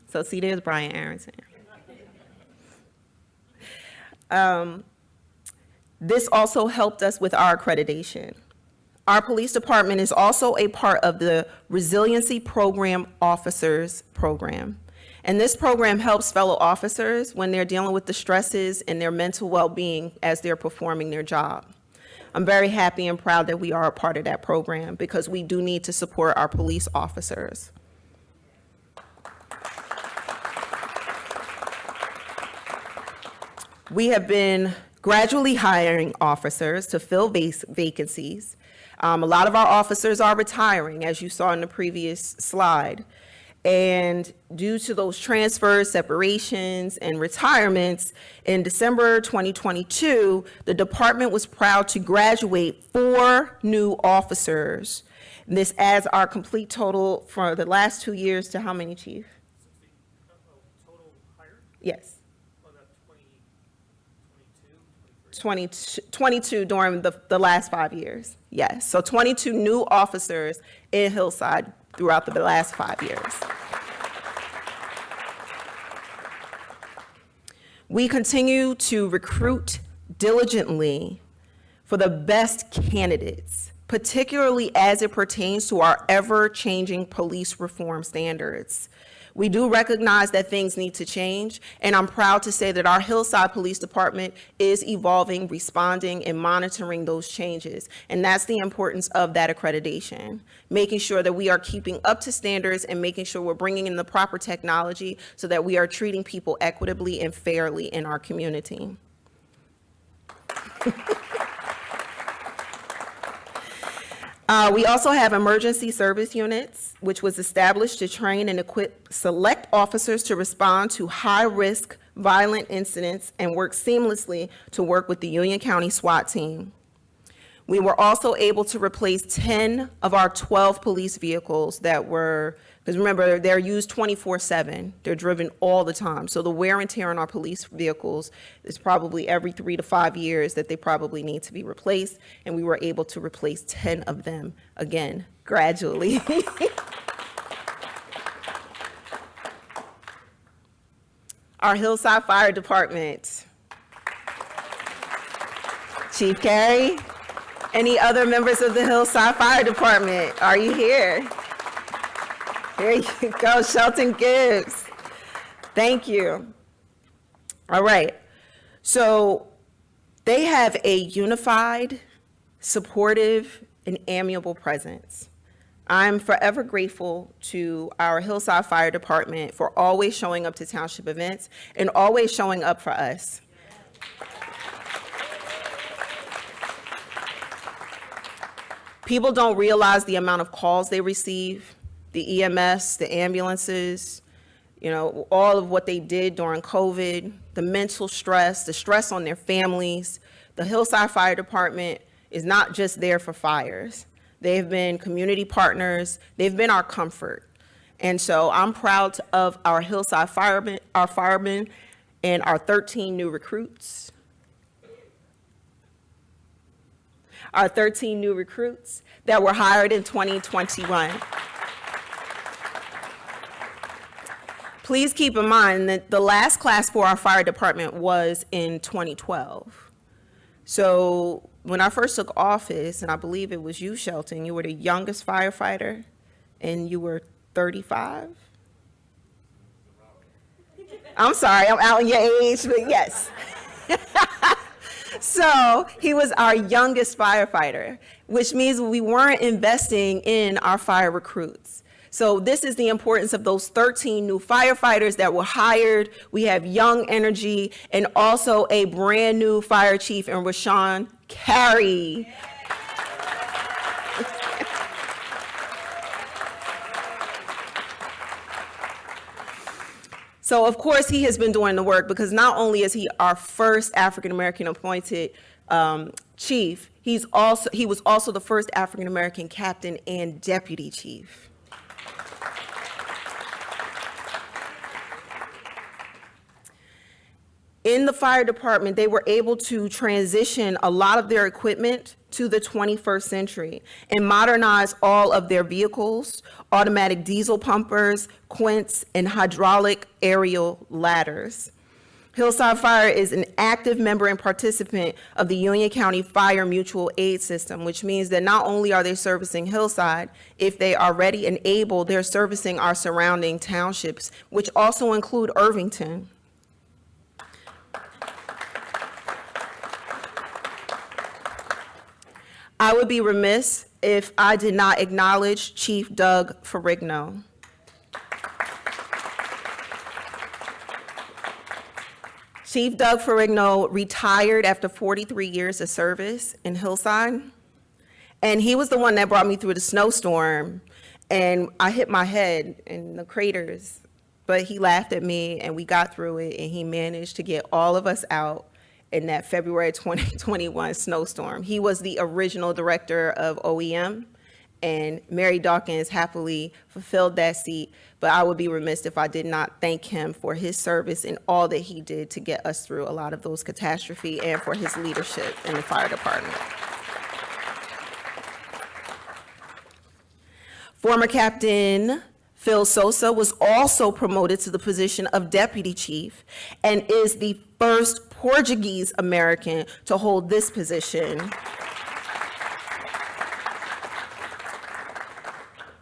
So see, there's Brian Aronson. This also helped us with our accreditation. Our police department is also a part of the Resiliency Program Officers Program. And this program helps fellow officers when they're dealing with the stresses and their mental well-being as they're performing their job. I'm very happy and proud that we are a part of that program because we do need to support our police officers. We have been gradually hiring officers to fill vacancies. A lot of our officers are retiring, as you saw in the previous slide. And due to those transfers, separations, and retirements, in December 2022, the department was proud to graduate 4 new officers. This adds our complete total for the last 2 years to how many, Chief? Total hired? Yes. 22 during the last 5 years. Yes, so 22 new officers in Hillside throughout the last 5 years. We continue to recruit diligently for the best candidates, particularly as it pertains to our ever-changing police reform standards. We do recognize that things need to change, and I'm proud to say that our Hillside Police Department is evolving, responding, and monitoring those changes. And that's the importance of that accreditation, making sure that we are keeping up to standards and making sure we're bringing in the proper technology so that we are treating people equitably and fairly in our community. We also have emergency service units, which was established to train and equip select officers to respond to high-risk violent incidents and work seamlessly to work with the Union County SWAT team. We were also able to replace 10 of our 12 police vehicles that were, because remember, they're used 24/7. They're driven all the time. So the wear and tear on our police vehicles is probably every 3 to 5 years that they probably need to be replaced. And we were able to replace 10 of them, again, gradually. Our Hillside Fire Department. Chief Carey. Any other members of the Hillside Fire Department? Are you here? Here you go, Shelton Gibbs. Thank you. All right. So they have a unified, supportive, and amiable presence. I'm forever grateful to our Hillside Fire Department for always showing up to township events and always showing up for us. People don't realize the amount of calls they receive, the EMS, the ambulances, you know, all of what they did during COVID, the mental stress, the stress on their families. The Hillside Fire Department is not just there for fires. They've been community partners. They've been our comfort. And so I'm proud of our Hillside firemen, and our 13 new recruits. Our 13 new recruits that were hired in 2021. Please keep in mind that the last class for our fire department was in 2012. So when I first took office, and I believe it was you, Shelton, you were the youngest firefighter, and you were 35? I'm sorry, I'm out in your age, but yes. So he was our youngest firefighter, which means we weren't investing in our fire recruits. So this is the importance of those 13 new firefighters that were hired. We have young energy and also a brand new fire chief in Rashawn Carey. So of course he has been doing the work, because not only is he our first African-American appointed chief, he was also the first African-American captain and deputy chief. In the fire department, they were able to transition a lot of their equipment to the 21st century and modernize all of their vehicles, automatic diesel pumpers, quints, and hydraulic aerial ladders. Hillside Fire is an active member and participant of the Union County Fire Mutual Aid System, which means that not only are they servicing Hillside, if they are ready and able, they're servicing our surrounding townships, which also include Irvington. I would be remiss if I did not acknowledge Chief Doug Ferrigno. Chief Doug Ferrigno retired after 43 years of service in Hillside, and he was the one that brought me through the snowstorm, and I hit my head in the craters, but he laughed at me, and we got through it, and he managed to get all of us out in that February 2021 snowstorm. He was the original director of OEM, and Mary Dawkins happily fulfilled that seat, but I would be remiss if I did not thank him for his service and all that he did to get us through a lot of those catastrophes, and for his leadership in the fire department. Former Captain Phil Sosa was also promoted to the position of deputy chief and is the first Portuguese American to hold this position,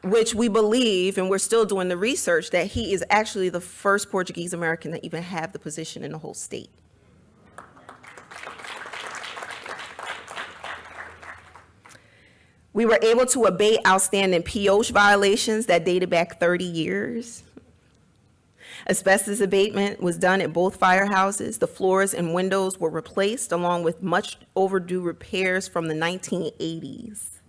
which we believe, and we're still doing the research, that he is actually the first Portuguese American to even have the position in the whole state. We were able to abate outstanding POSH violations that dated back 30 years. Asbestos abatement was done at both firehouses. The floors and windows were replaced, along with much overdue repairs from the 1980s.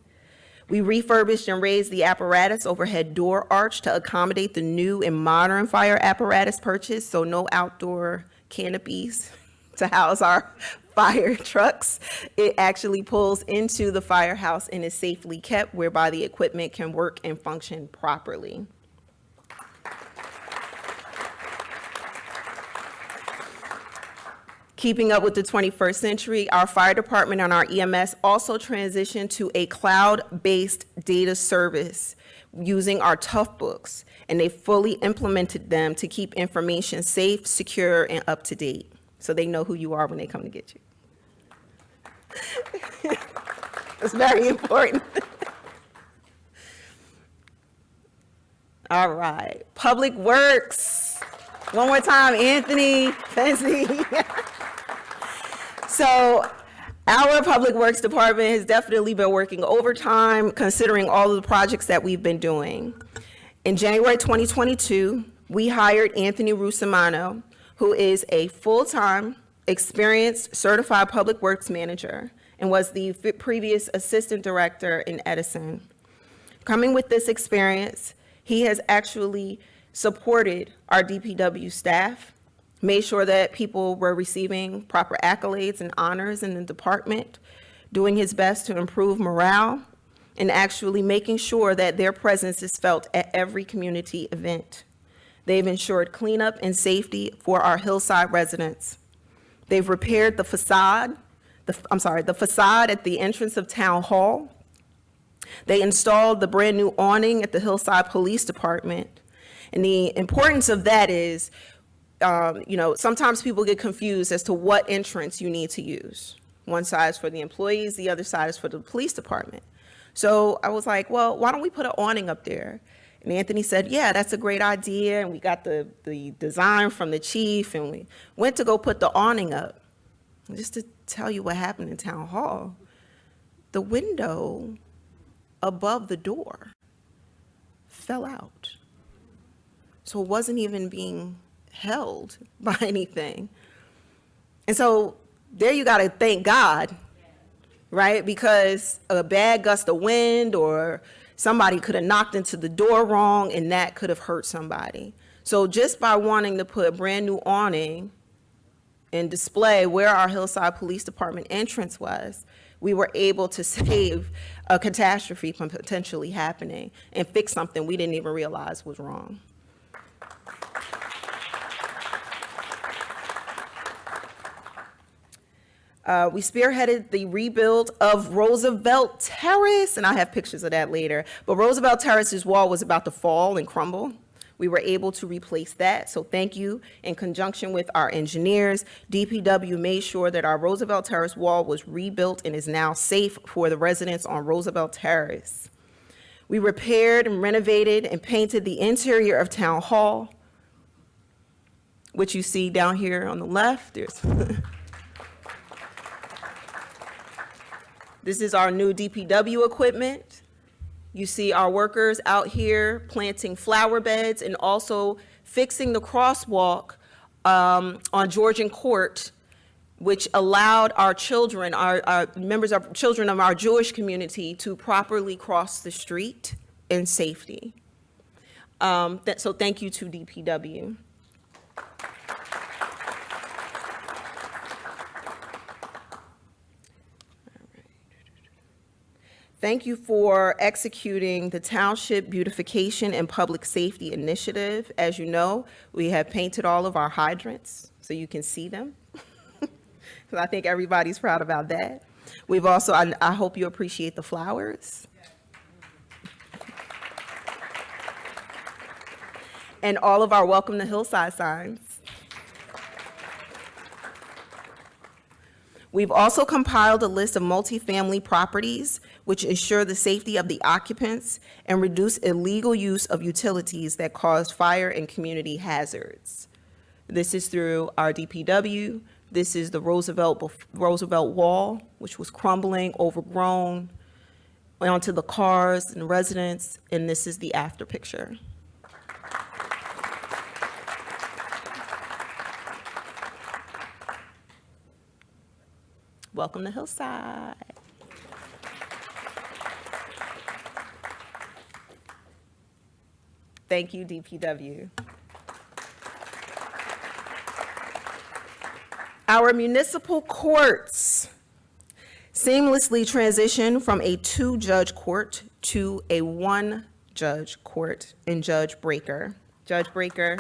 We refurbished and raised the apparatus overhead door arch to accommodate the new and modern fire apparatus purchased, so no outdoor canopies to house our fire trucks. It actually pulls into the firehouse and is safely kept, whereby the equipment can work and function properly. Keeping up with the 21st century, our fire department and our EMS also transitioned to a cloud-based data service using our Tough Books, and they fully implemented them to keep information safe, secure, and up to date, so they know who you are when they come to get you. It's very important. All right, Public Works. One more time, Anthony, Fancy. So our Public Works Department has definitely been working overtime, considering all of the projects that we've been doing. In January 2022, we hired Anthony Russimano, who is a full-time, experienced, certified Public Works manager and was the previous assistant director in Edison. Coming with this experience, he has actually supported our DPW staff, made sure that people were receiving proper accolades and honors in the department, doing his best to improve morale, and actually making sure that their presence is felt at every community event. They've ensured cleanup and safety for our Hillside residents. They've repaired the facade at the entrance of Town Hall. They installed the brand new awning at the Hillside Police Department. And the importance of that is, sometimes people get confused as to what entrance you need to use. One side is for the employees, the other side is for the police department. So I was like, well, why don't we put an awning up there? And Anthony said, yeah, that's a great idea. And we got the design from the chief, and we went to go put the awning up. And just to tell you what happened in town hall, the window above the door fell out. So it wasn't even being held by anything. And so there you got to thank God, right? Because a bad gust of wind or somebody could have knocked into the door wrong, and that could have hurt somebody. So just by wanting to put a brand new awning and display where our Hillside Police Department entrance was, we were able to save a catastrophe from potentially happening and fix something we didn't even realize was wrong. We spearheaded the rebuild of Roosevelt Terrace, and I have pictures of that later. But Roosevelt Terrace's wall was about to fall and crumble. We were able to replace that, so thank you. In conjunction with our engineers, DPW made sure that our Roosevelt Terrace wall was rebuilt and is now safe for the residents on Roosevelt Terrace. We repaired and renovated and painted the interior of Town Hall, which you see down here on the left. There's This is our new DPW equipment. You see our workers out here planting flower beds and also fixing the crosswalk on Georgian Court, which allowed our children, our members of children of our Jewish community to properly cross the street in safety. So thank you to DPW. Thank you for executing the Township Beautification and Public Safety Initiative. As you know, we have painted all of our hydrants so you can see them. So I think everybody's proud about that. We've also, I hope you appreciate the flowers. And all of our Welcome to Hillside signs. We've also compiled a list of multifamily properties which ensure the safety of the occupants and reduce illegal use of utilities that cause fire and community hazards. This is through our DPW. This is the Roosevelt wall, which was crumbling, overgrown, went onto the cars and the residents, and this is the after picture. Welcome to Hillside. Thank you, DPW. Our municipal courts seamlessly transitioned from a 2-judge court to a 1-judge court in Judge Breaker. Judge Breaker.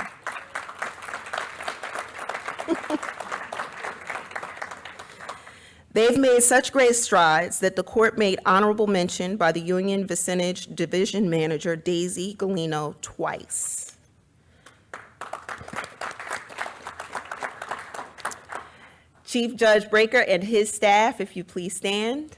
They've made such great strides that the court made honorable mention by the Union Vicinage Division Manager, Daisy Galino, twice. Chief Judge Breaker and his staff, if you please stand.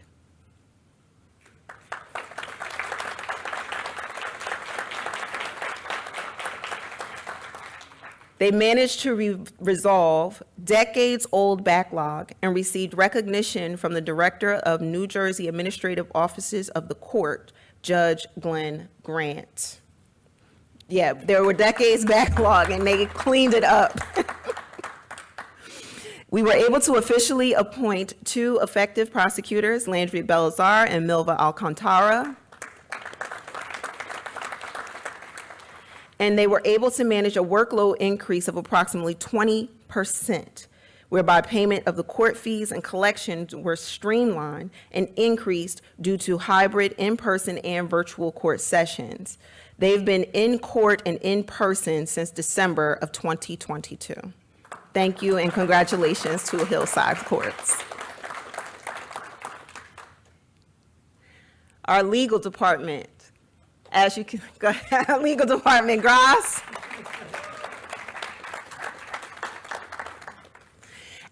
They managed to resolve decades-old backlog and received recognition from the Director of New Jersey Administrative Offices of the Court, Judge Glenn Grant. Yeah, there were decades backlog and they cleaned it up. We were able to officially appoint 2 effective prosecutors, Landry Belazar and Milva Alcantara. And they were able to manage a workload increase of approximately 20%, whereby payment of the court fees and collections were streamlined and increased due to hybrid in-person and virtual court sessions. They've been in court and in person since December of 2022. Thank you and congratulations to Hillside Courts. Our legal department. As you can, go ahead, legal department, Grass.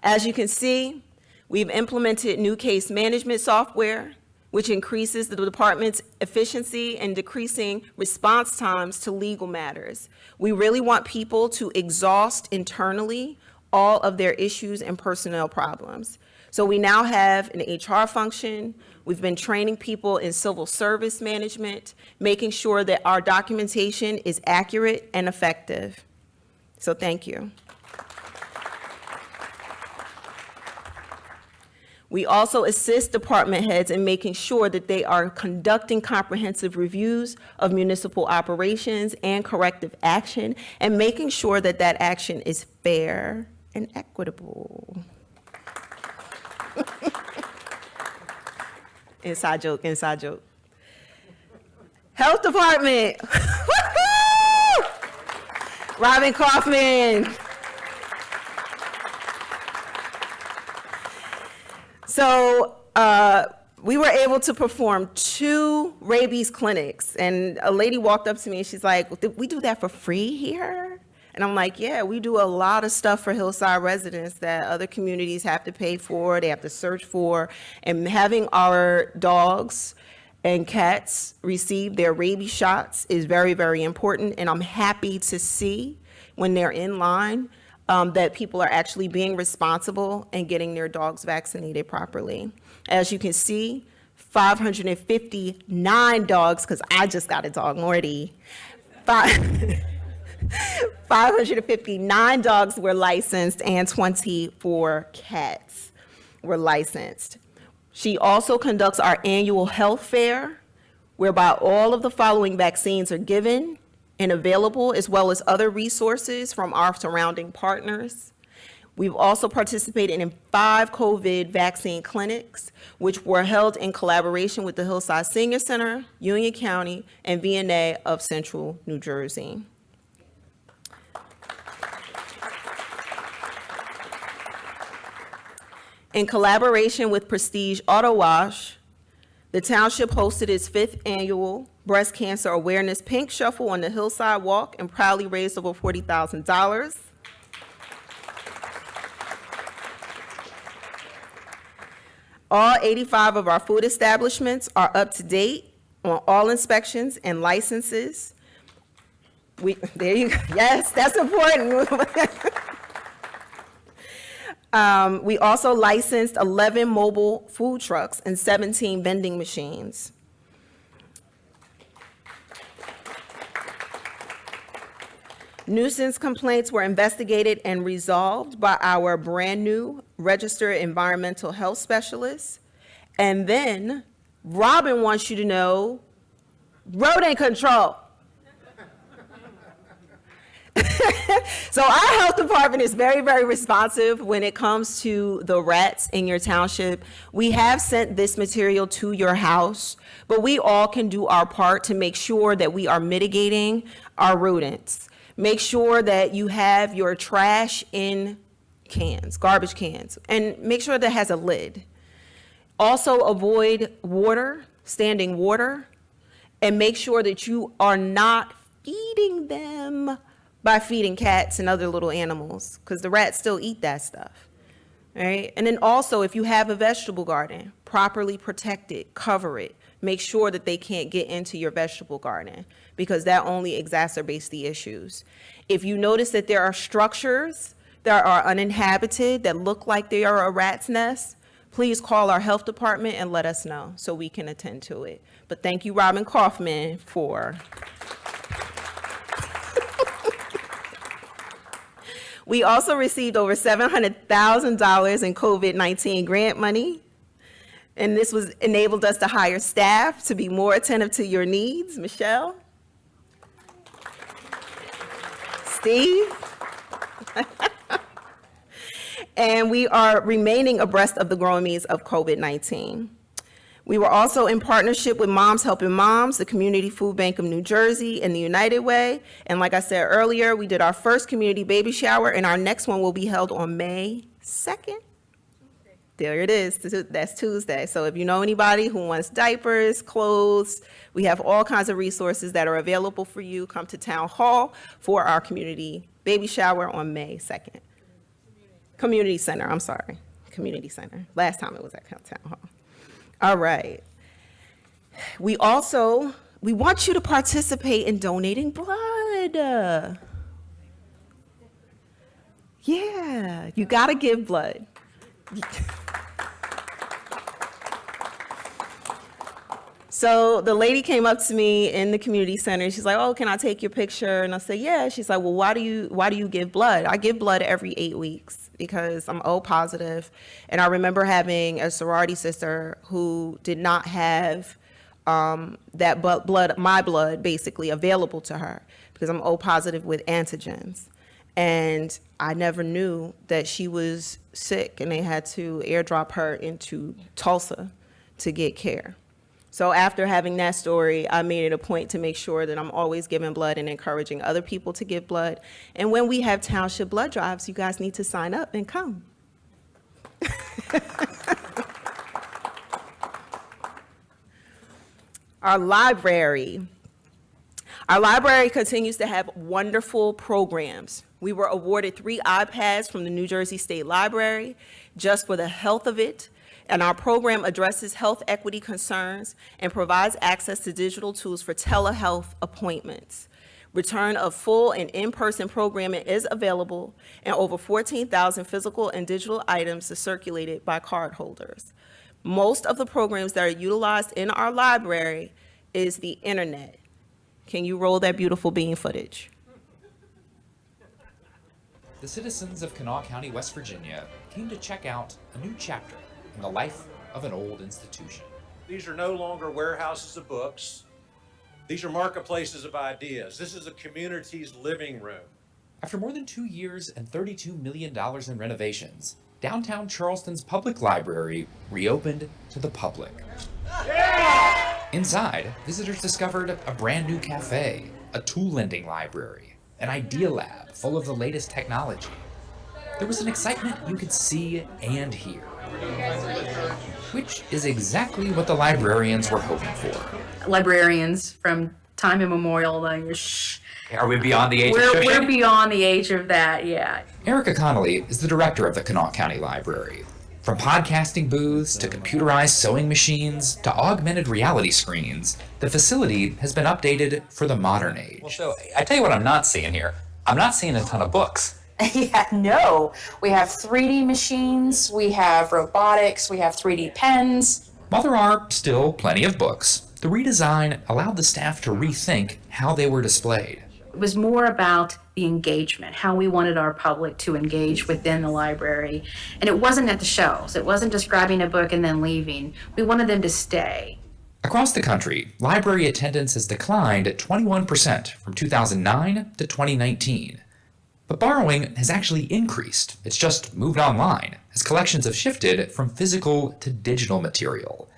As you can see, we've implemented new case management software, which increases the department's efficiency and decreasing response times to legal matters. We really want people to exhaust internally all of their issues and personnel problems. So we now have an HR function. We've been training people in civil service management, making sure that our documentation is accurate and effective. So thank you. We also assist department heads in making sure that they are conducting comprehensive reviews of municipal operations and corrective action, and making sure that that action is fair and equitable. Inside joke, inside joke. Health Department. Robin Kaufman. So we were able to perform 2 rabies clinics, and a lady walked up to me and she's like, "Did we do that for free here?" And I'm like, yeah, we do a lot of stuff for Hillside residents that other communities have to pay for, they have to search for, and having our dogs and cats receive their rabies shots is very, very important, and I'm happy to see when they're in line that people are actually being responsible and getting their dogs vaccinated properly. As you can see, 559 dogs, because I just got a dog, Morty. 559 dogs were licensed and 24 cats were licensed. She also conducts our annual health fair, whereby all of the following vaccines are given and available, as well as other resources from our surrounding partners. We've also participated in 5 COVID vaccine clinics, which were held in collaboration with the Hillside Senior Center, Union County, and VNA of Central New Jersey. In collaboration with Prestige Auto Wash, the Township hosted its 5th annual Breast Cancer Awareness Pink Shuffle on the Hillside Walk and proudly raised over $40,000. All 85 of our food establishments are up to date on all inspections and licenses. There you go. Yes, that's important. We also licensed 11 mobile food trucks and 17 vending machines. Nuisance complaints were investigated and resolved by our brand new registered environmental health specialist. And then Robin wants you to know rodent control. So our health department is very, very responsive when it comes to the rats in your township. We have sent this material to your house, but we all can do our part to make sure that we are mitigating our rodents. Make sure that you have your trash in cans, garbage cans, and make sure that it has a lid. Also avoid water, standing water, and make sure that you are not feeding them by feeding cats and other little animals, because the rats still eat that stuff, right? And then also, if you have a vegetable garden, properly protect it, cover it. Make sure that they can't get into your vegetable garden, because that only exacerbates the issues. If you notice that there are structures that are uninhabited that look like they are a rat's nest, please call our health department and let us know so we can attend to it. But thank you, Robin Kaufman, for... We also received over $700,000 in COVID-19 grant money, and this was enabled us to hire staff to be more attentive to your needs. Michelle? Steve? And we are remaining abreast of the growing needs of COVID-19. We were also in partnership with Moms Helping Moms, the Community Food Bank of New Jersey, and the United Way. And like I said earlier, we did our first community baby shower, and our next one will be held on May 2nd. There it is. That's Tuesday. So if you know anybody who wants diapers, clothes, we have all kinds of resources that are available for you. Come to Town Hall for our community baby shower on May 2nd. Community Center, I'm sorry. Community Center. Last time it was at Town Hall. All right. We want you to participate in donating blood. Yeah, you gotta give blood. So the lady came up to me in the community center. She's like, "Oh, can I take your picture?" And I said, "Yeah." She's like, "Well, why do you give blood?" I give blood every 8 weeks because I'm O positive, and I remember having a sorority sister who did not have that blood, my blood, basically available to her because I'm O positive with antigens, and I never knew that she was sick, and they had to airdrop her into Tulsa to get care. So after having that story, I made it a point to make sure that I'm always giving blood and encouraging other people to give blood. And when we have township blood drives, you guys need to sign up and come. Our library continues to have wonderful programs. We were awarded 3 iPads from the New Jersey State Library just for the health of it. And our program addresses health equity concerns and provides access to digital tools for telehealth appointments. Return of full and in-person programming is available, and over 14,000 physical and digital items are circulated by cardholders. Most of the programs that are utilized in our library is the internet. Can you roll that beautiful bean footage? The citizens of Kanawha County, West Virginia came to check out a new chapter in the life of an old institution. These are no longer warehouses of books. These are marketplaces of ideas. This is a community's living room. After more than 2 years and $32 million in renovations, downtown Charleston's public library reopened to the public. Yeah! Inside, visitors discovered a brand new cafe, a tool lending library, an idea lab full of the latest technology. There was an excitement you could see and hear, which is exactly what the librarians were hoping for. Librarians from time immemorial, like, Are we beyond the age of we're shushing? beyond the age of that, yeah. Erica Connolly is the director of the Kanawha County Library. From podcasting booths to computerized sewing machines to augmented reality screens, the facility has been updated for the modern age. Well, so I tell you what I'm not seeing here. I'm not seeing a ton of books. Yeah, no. We have 3D machines, we have robotics, we have 3D pens. While there are still plenty of books, the redesign allowed the staff to rethink how they were displayed. It was more about the engagement, how we wanted our public to engage within the library. And it wasn't at the shelves. It wasn't just grabbing a book and then leaving. We wanted them to stay. Across the country, library attendance has declined at 21% from 2009 to 2019. But borrowing has actually increased. It's just moved online, as collections have shifted from physical to digital material.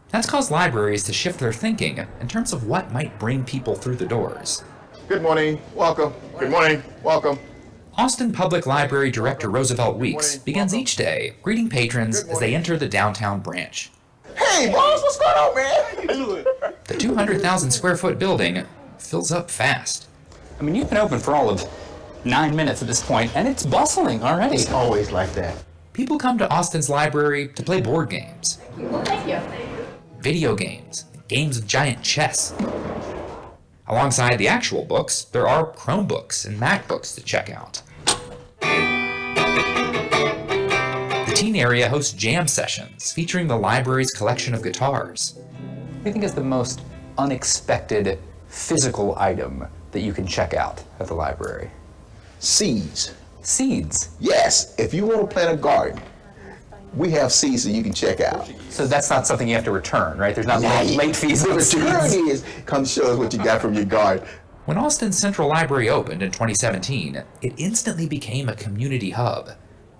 That's caused libraries to shift their thinking in terms of what might bring people through the doors. Good morning, welcome. Good morning, welcome. Austin Public Library Director Roosevelt Weeks begins each day greeting patrons as they enter the downtown branch. Hey, boss, what's going on, man? The 200,000 square foot building fills up fast. I mean, you've been open for all of 9 minutes at this point, and it's bustling already. It's always like that. People come to Austin's library to play board games, Thank you. video games, games of giant chess. Alongside the actual books, there are Chromebooks and MacBooks to check out. The teen area hosts jam sessions featuring the library's collection of guitars. What do you think is the most unexpected physical item that you can check out at the library? Seeds. Seeds. Yes, if you want to plant a garden, we have seeds that you can check out. So that's not something you have to return, right? There's not late fees The on return seeds. is, come show us what you got from your garden. When Austin's Central Library opened in 2017, it instantly became a community hub.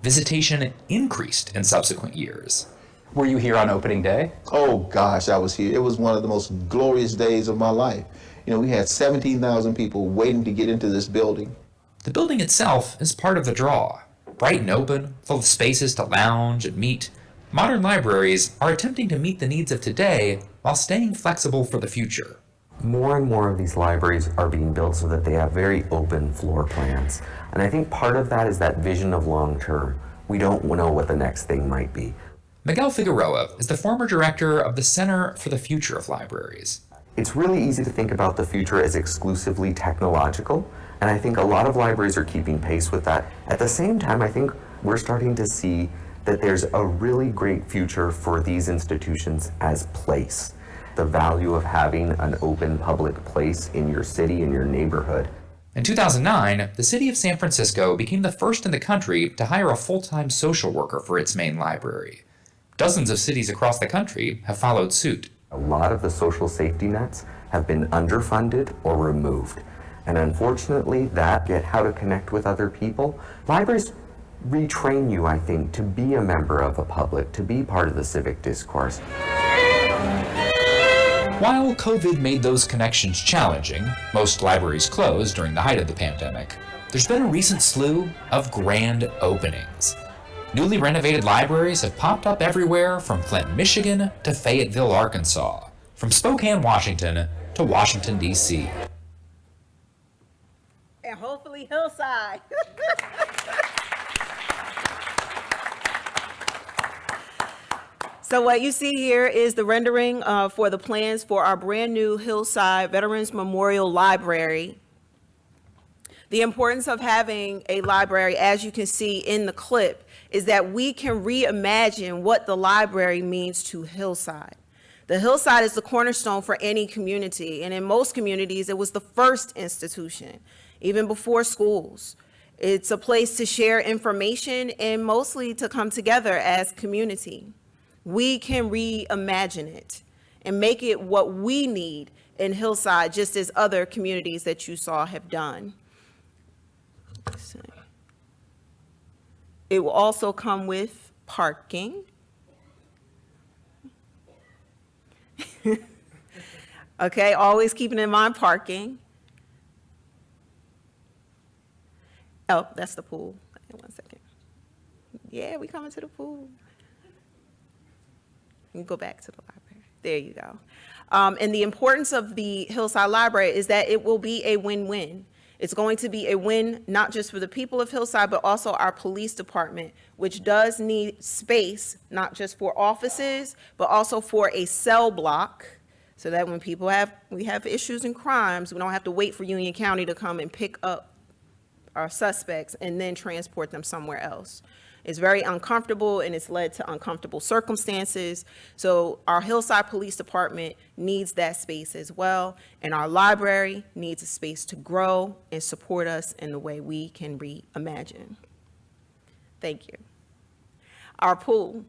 Visitation increased in subsequent years. Were you here on opening day? Oh gosh, I was here. It was one of the most glorious days of my life. You know, we had 17,000 people waiting to get into this building. The building itself is part of the draw. Bright and open, full of spaces to lounge and meet, modern libraries are attempting to meet the needs of today while staying flexible for the future. More and more of these libraries are being built so that they have very open floor plans. And I think part of that is that vision of long term. We don't know what the next thing might be. Miguel Figueroa is the former director of the Center for the Future of Libraries. It's really easy to think about the future as exclusively technological, and I think a lot of libraries are keeping pace with that. At the same time, I think we're starting to see that there's a really great future for these institutions as place. The value of having an open public place in your city, in your neighborhood. In 2009, the city of San Francisco became the first in the country to hire a full-time social worker for its main library. Dozens of cities across the country have followed suit. A lot of the social safety nets have been underfunded or removed. And unfortunately, how to connect with other people. Libraries retrain you, I think, to be a member of a public, to be part of the civic discourse. While COVID made those connections challenging, most libraries closed during the height of the pandemic, there's been a recent slew of grand openings. Newly renovated libraries have popped up everywhere from Clinton, Michigan to Fayetteville, Arkansas, from Spokane, Washington to Washington, D.C. And hopefully Hillside. So what you see here is the rendering for the plans for our brand new Hillside Veterans Memorial Library. The importance of having a library, as you can see in the clip, is that we can reimagine what the library means to Hillside. The Hillside is the cornerstone for any community, and in most communities, it was the first institution, even before schools. It's a place to share information and mostly to come together as community. We can reimagine it and make it what we need in Hillside, just as other communities that you saw have done. It will also come with parking. Okay, always keeping in mind parking. Oh, that's the pool. One second. Yeah, we coming to the pool. You can go back to the library. There you go. And the importance of the Hillside Library is that it will be a win-win. It's going to be a win not just for the people of Hillside, but also our police department, which does need space, not just for offices, but also for a cell block, so that when we have issues and crimes, we don't have to wait for Union County to come and pick up our suspects and then transport them somewhere else. It's very uncomfortable, and it's led to uncomfortable circumstances. So our Hillside Police Department needs that space as well, and our library needs a space to grow and support us in the way we can reimagine. Thank you. Our pool.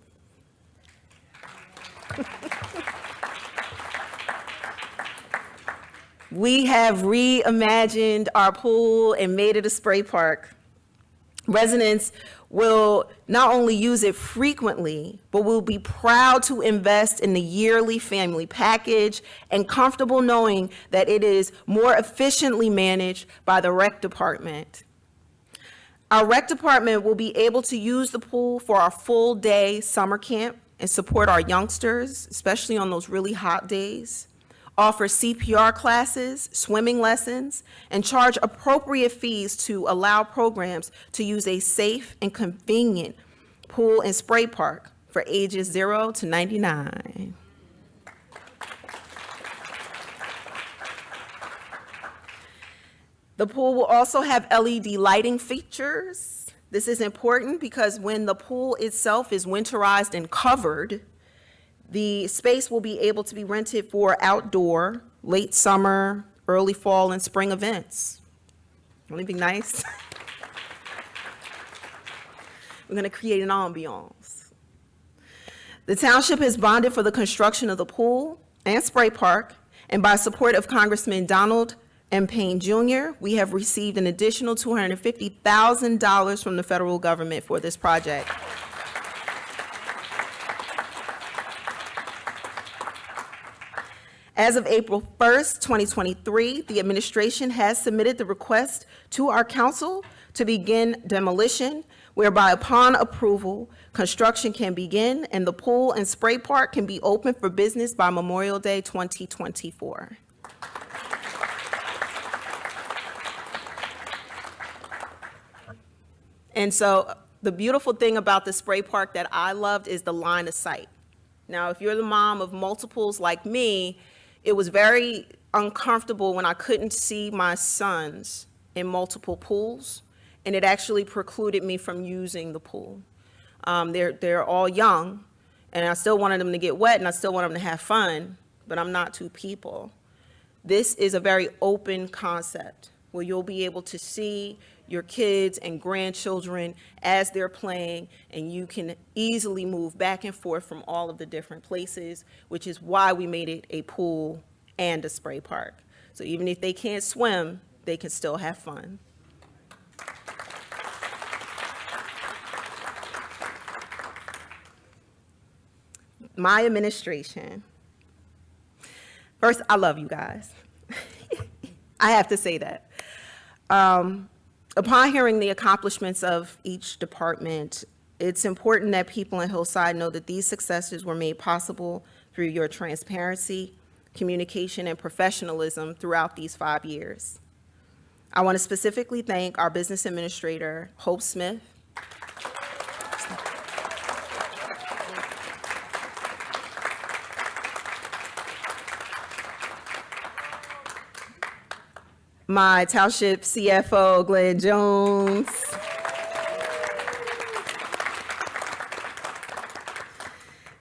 We have reimagined our pool and made it a spray park. Residents will not only use it frequently, but will be proud to invest in the yearly family package and comfortable knowing that it is more efficiently managed by the rec department. Our rec department will be able to use the pool for our full day summer camp and support our youngsters, especially on those really hot days. Offer CPR classes, swimming lessons, and charge appropriate fees to allow programs to use a safe and convenient pool and spray park for ages 0 to 99. The pool will also have LED lighting features. This is important because when the pool itself is winterized and covered, the space will be able to be rented for outdoor, late summer, early fall, and spring events. Won't it be nice? We're going to create an ambiance. The township has bonded for the construction of the pool and spray park, and by support of Congressman Donald M. Payne Jr., we have received an additional $250,000 from the federal government for this project. As of April 1st, 2023, the administration has submitted the request to our council to begin demolition, whereby upon approval, construction can begin and the pool and spray park can be open for business by Memorial Day 2024. And so the beautiful thing about the spray park that I loved is the line of sight. Now, if you're the mom of multiples like me, it was very uncomfortable when I couldn't see my sons in multiple pools, and it actually precluded me from using the pool. They're all young, and I still wanted them to get wet, and I still want them to have fun, but I'm not two people. This is a very open concept where you'll be able to see your kids and grandchildren as they're playing, and you can easily move back and forth from all of the different places, which is why we made it a pool and a spray park. So even if they can't swim, they can still have fun. My administration. First, I love you guys. I have to say that. Upon hearing the accomplishments of each department, it's important that people in Hillside know that these successes were made possible through your transparency, communication, and professionalism throughout these 5 years. I want to specifically thank our business administrator, Hope Smith, my Township CFO, Glenn Jones,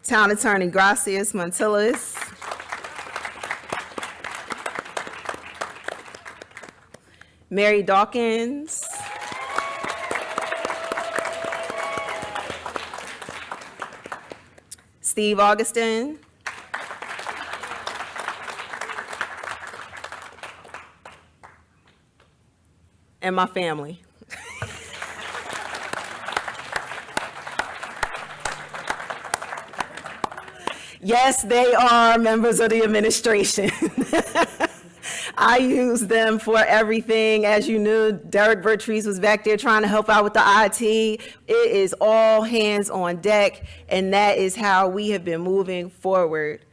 Town Attorney Gracias Montillas, Mary Dawkins, Steve Augustin, and my family. Yes, they are members of the administration. I use them for everything. As you knew, Derek Vertreese was back there trying to help out with the IT. It is all hands on deck, and that is how we have been moving forward.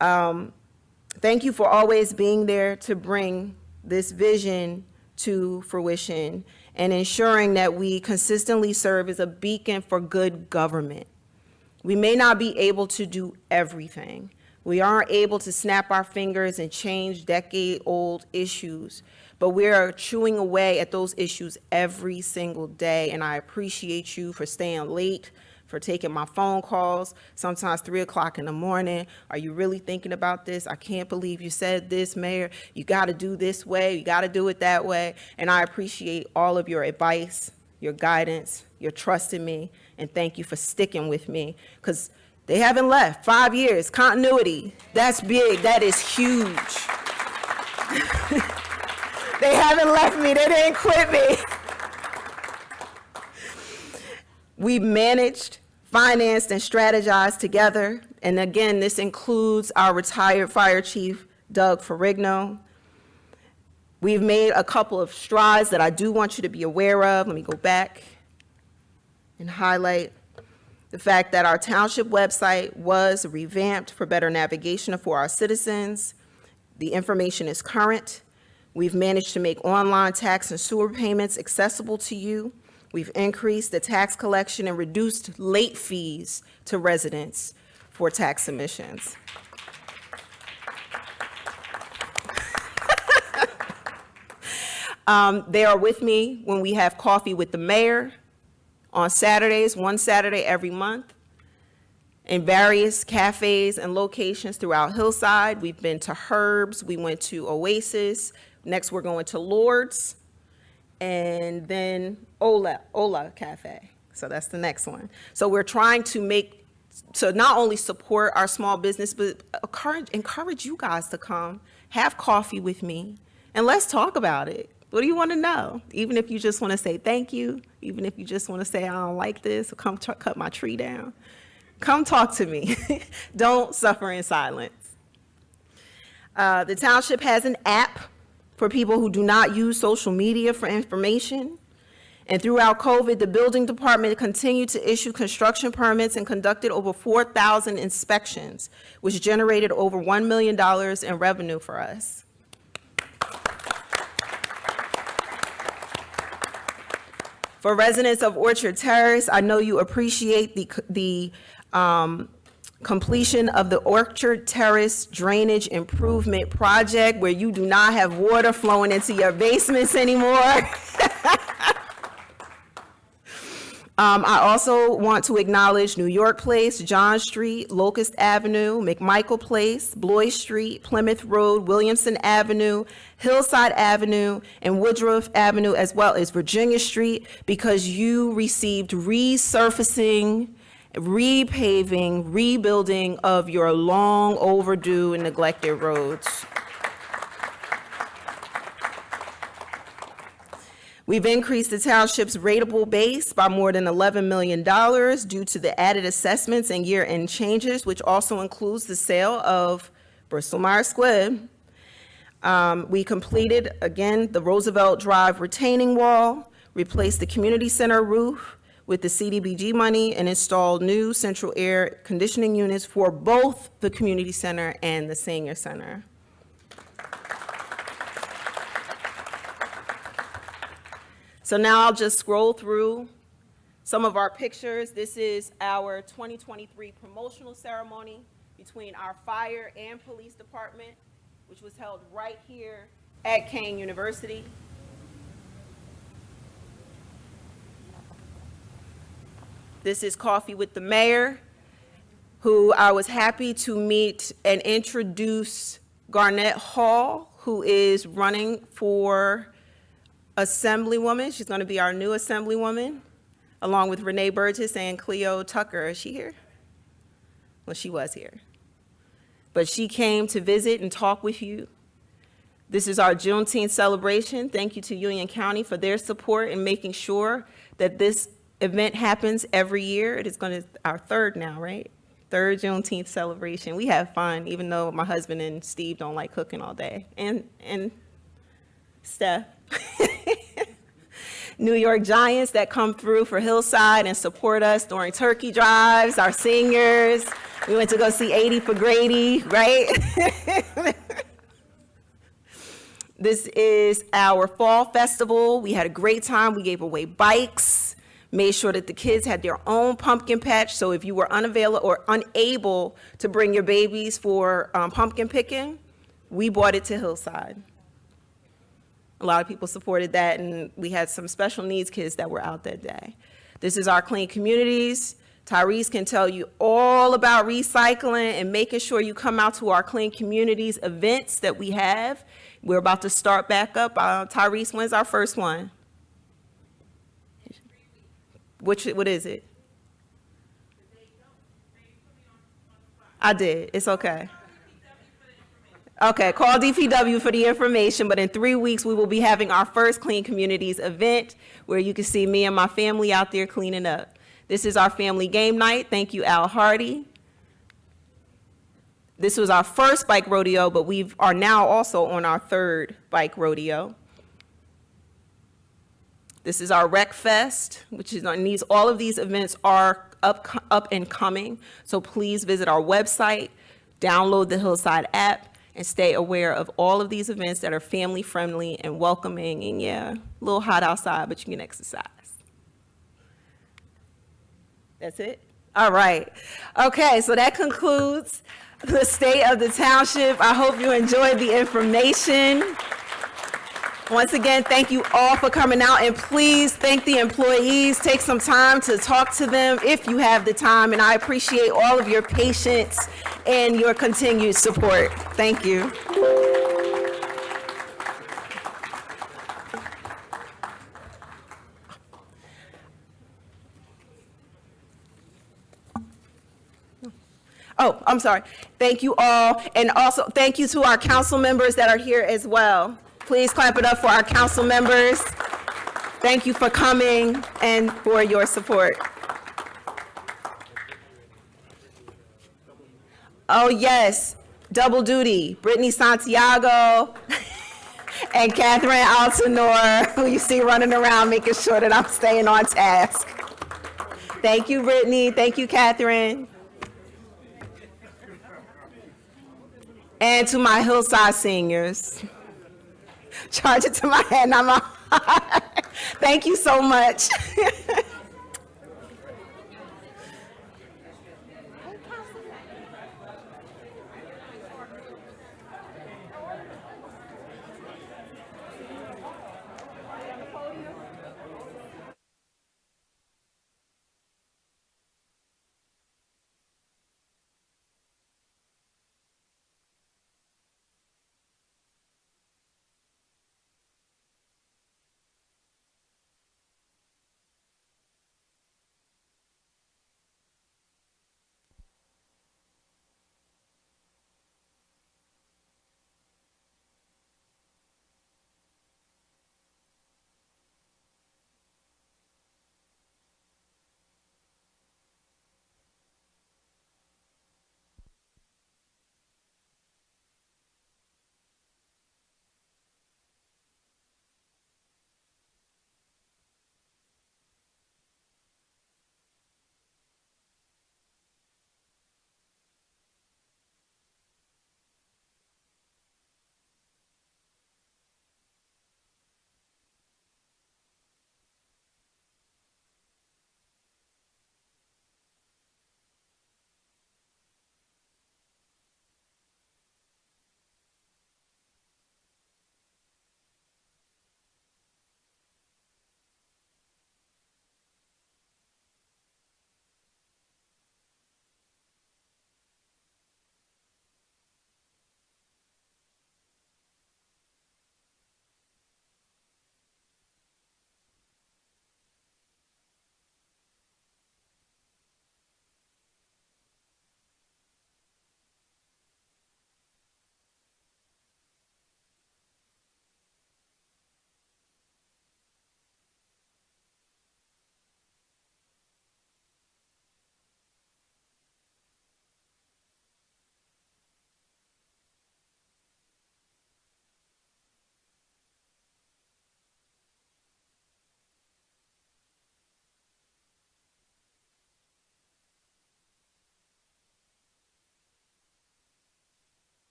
Thank you for always being there to bring this vision to fruition and ensuring that we consistently serve as a beacon for good government. We may not be able to do everything. We aren't able to snap our fingers and change decade-old issues, but we are chewing away at those issues every single day, and I appreciate you for staying late, for taking my phone calls, sometimes 3 o'clock in the morning. Are you really thinking about this? I can't believe you said this, Mayor. You got to do this way. You got to do it that way. And I appreciate all of your advice, your guidance, your trust in me, and thank you for sticking with me, because they haven't left. 5 years, continuity, that's big, that is huge. They haven't left me, they didn't quit me. We've managed, financed, and strategized together. And again, this includes our retired Fire Chief, Doug Ferrigno. We've made a couple of strides that I do want you to be aware of. Let me go back and highlight the fact that our township website was revamped for better navigation for our citizens. The information is current. We've managed to make online tax and sewer payments accessible to you. We've increased the tax collection and reduced late fees to residents for tax submissions. They are with me when we have coffee with the mayor on Saturdays, one Saturday every month, in various cafes and locations throughout Hillside. We've been to Herbs, we went to Oasis, next we're going to Lord's, and then Ola Cafe. So that's the next one. So we're trying to not only support our small business, but encourage you guys to come, have coffee with me, and let's talk about it. What do you want to know? Even if you just want to say thank you, even if you just want to say I don't like this, or come cut my tree down, come talk to me. Don't suffer in silence. The township has an app for people who do not use social media for information. And throughout COVID, the building department continued to issue construction permits and conducted over 4,000 inspections, which generated over $1 million in revenue for us. For residents of Orchard Terrace, I know you appreciate the completion of the Orchard Terrace Drainage Improvement Project, where you do not have water flowing into your basements anymore. I also want to acknowledge New York Place, John Street, Locust Avenue, McMichael Place, Bloy Street, Plymouth Road, Williamson Avenue, Hillside Avenue, and Woodruff Avenue, as well as Virginia Street, because you received resurfacing, repaving, rebuilding of your long overdue and neglected roads. We've increased the township's rateable base by more than $11 million due to the added assessments and year-end changes, which also includes the sale of Bristol-Myers Squibb. We completed, again, the Roosevelt Drive retaining wall, replaced the community center roof with the CDBG money, and installed new central air conditioning units for both the community center and the senior center. So now I'll just scroll through some of our pictures. This is our 2023 promotional ceremony between our fire and police department, which was held right here at Kean University. This is Coffee with the Mayor, who I was happy to meet and introduce Garnett Hall, who is running for Assemblywoman. She's going to be our new Assemblywoman, along with Renee Burgess and Cleo Tucker. Is she here? Well, she was here. But she came to visit and talk with you. This is our Juneteenth celebration. Thank you to Union County for their support in making sure that this event happens every year. It is our third now, right? Third Juneteenth celebration. We have fun, even though my husband and Steve don't like cooking all day. And Steph. New York Giants that come through for Hillside and support us during turkey drives, our seniors. We went to go see 80 for Grady, right? This is our fall festival. We had a great time. We gave away bikes, made sure that the kids had their own pumpkin patch. So if you were unavailable or unable to bring your babies for pumpkin picking, we brought it to Hillside. A lot of people supported that, and we had some special needs kids that were out that day. This is our Clean Communities. Tyrese can tell you all about recycling and making sure you come out to our Clean Communities events that we have. We're about to start back up. Tyrese, when's our first one? What is it? I did. It's okay. Okay, call DPW for the information, but in 3 weeks, we will be having our first Clean Communities event where you can see me and my family out there cleaning up. This is our family game night. Thank you, Al Hardy. This was our first bike rodeo, but we are now also on our third bike rodeo. This is our Rec Fest, which is all of these events are up and coming. So please visit our website, download the Hillside app, and stay aware of all of these events that are family friendly and welcoming. And yeah, a little hot outside, but you can exercise. That's it? All right. Okay, so that concludes the state of the township. I hope you enjoyed the information. Once again, thank you all for coming out, and please thank the employees. Take some time to talk to them if you have the time, and I appreciate all of your patience and your continued support. Thank you. Oh, I'm sorry. Thank you all, and also thank you to our council members that are here as well. Please clap it up for our council members. Thank you for coming and for your support. Oh yes, double duty. Brittany Santiago and Catherine Altanor, who you see running around making sure that I'm staying on task. Thank you, Brittany. Thank you, Catherine. And to my Hillside seniors. charge it to my head, not my heart. Thank you so much.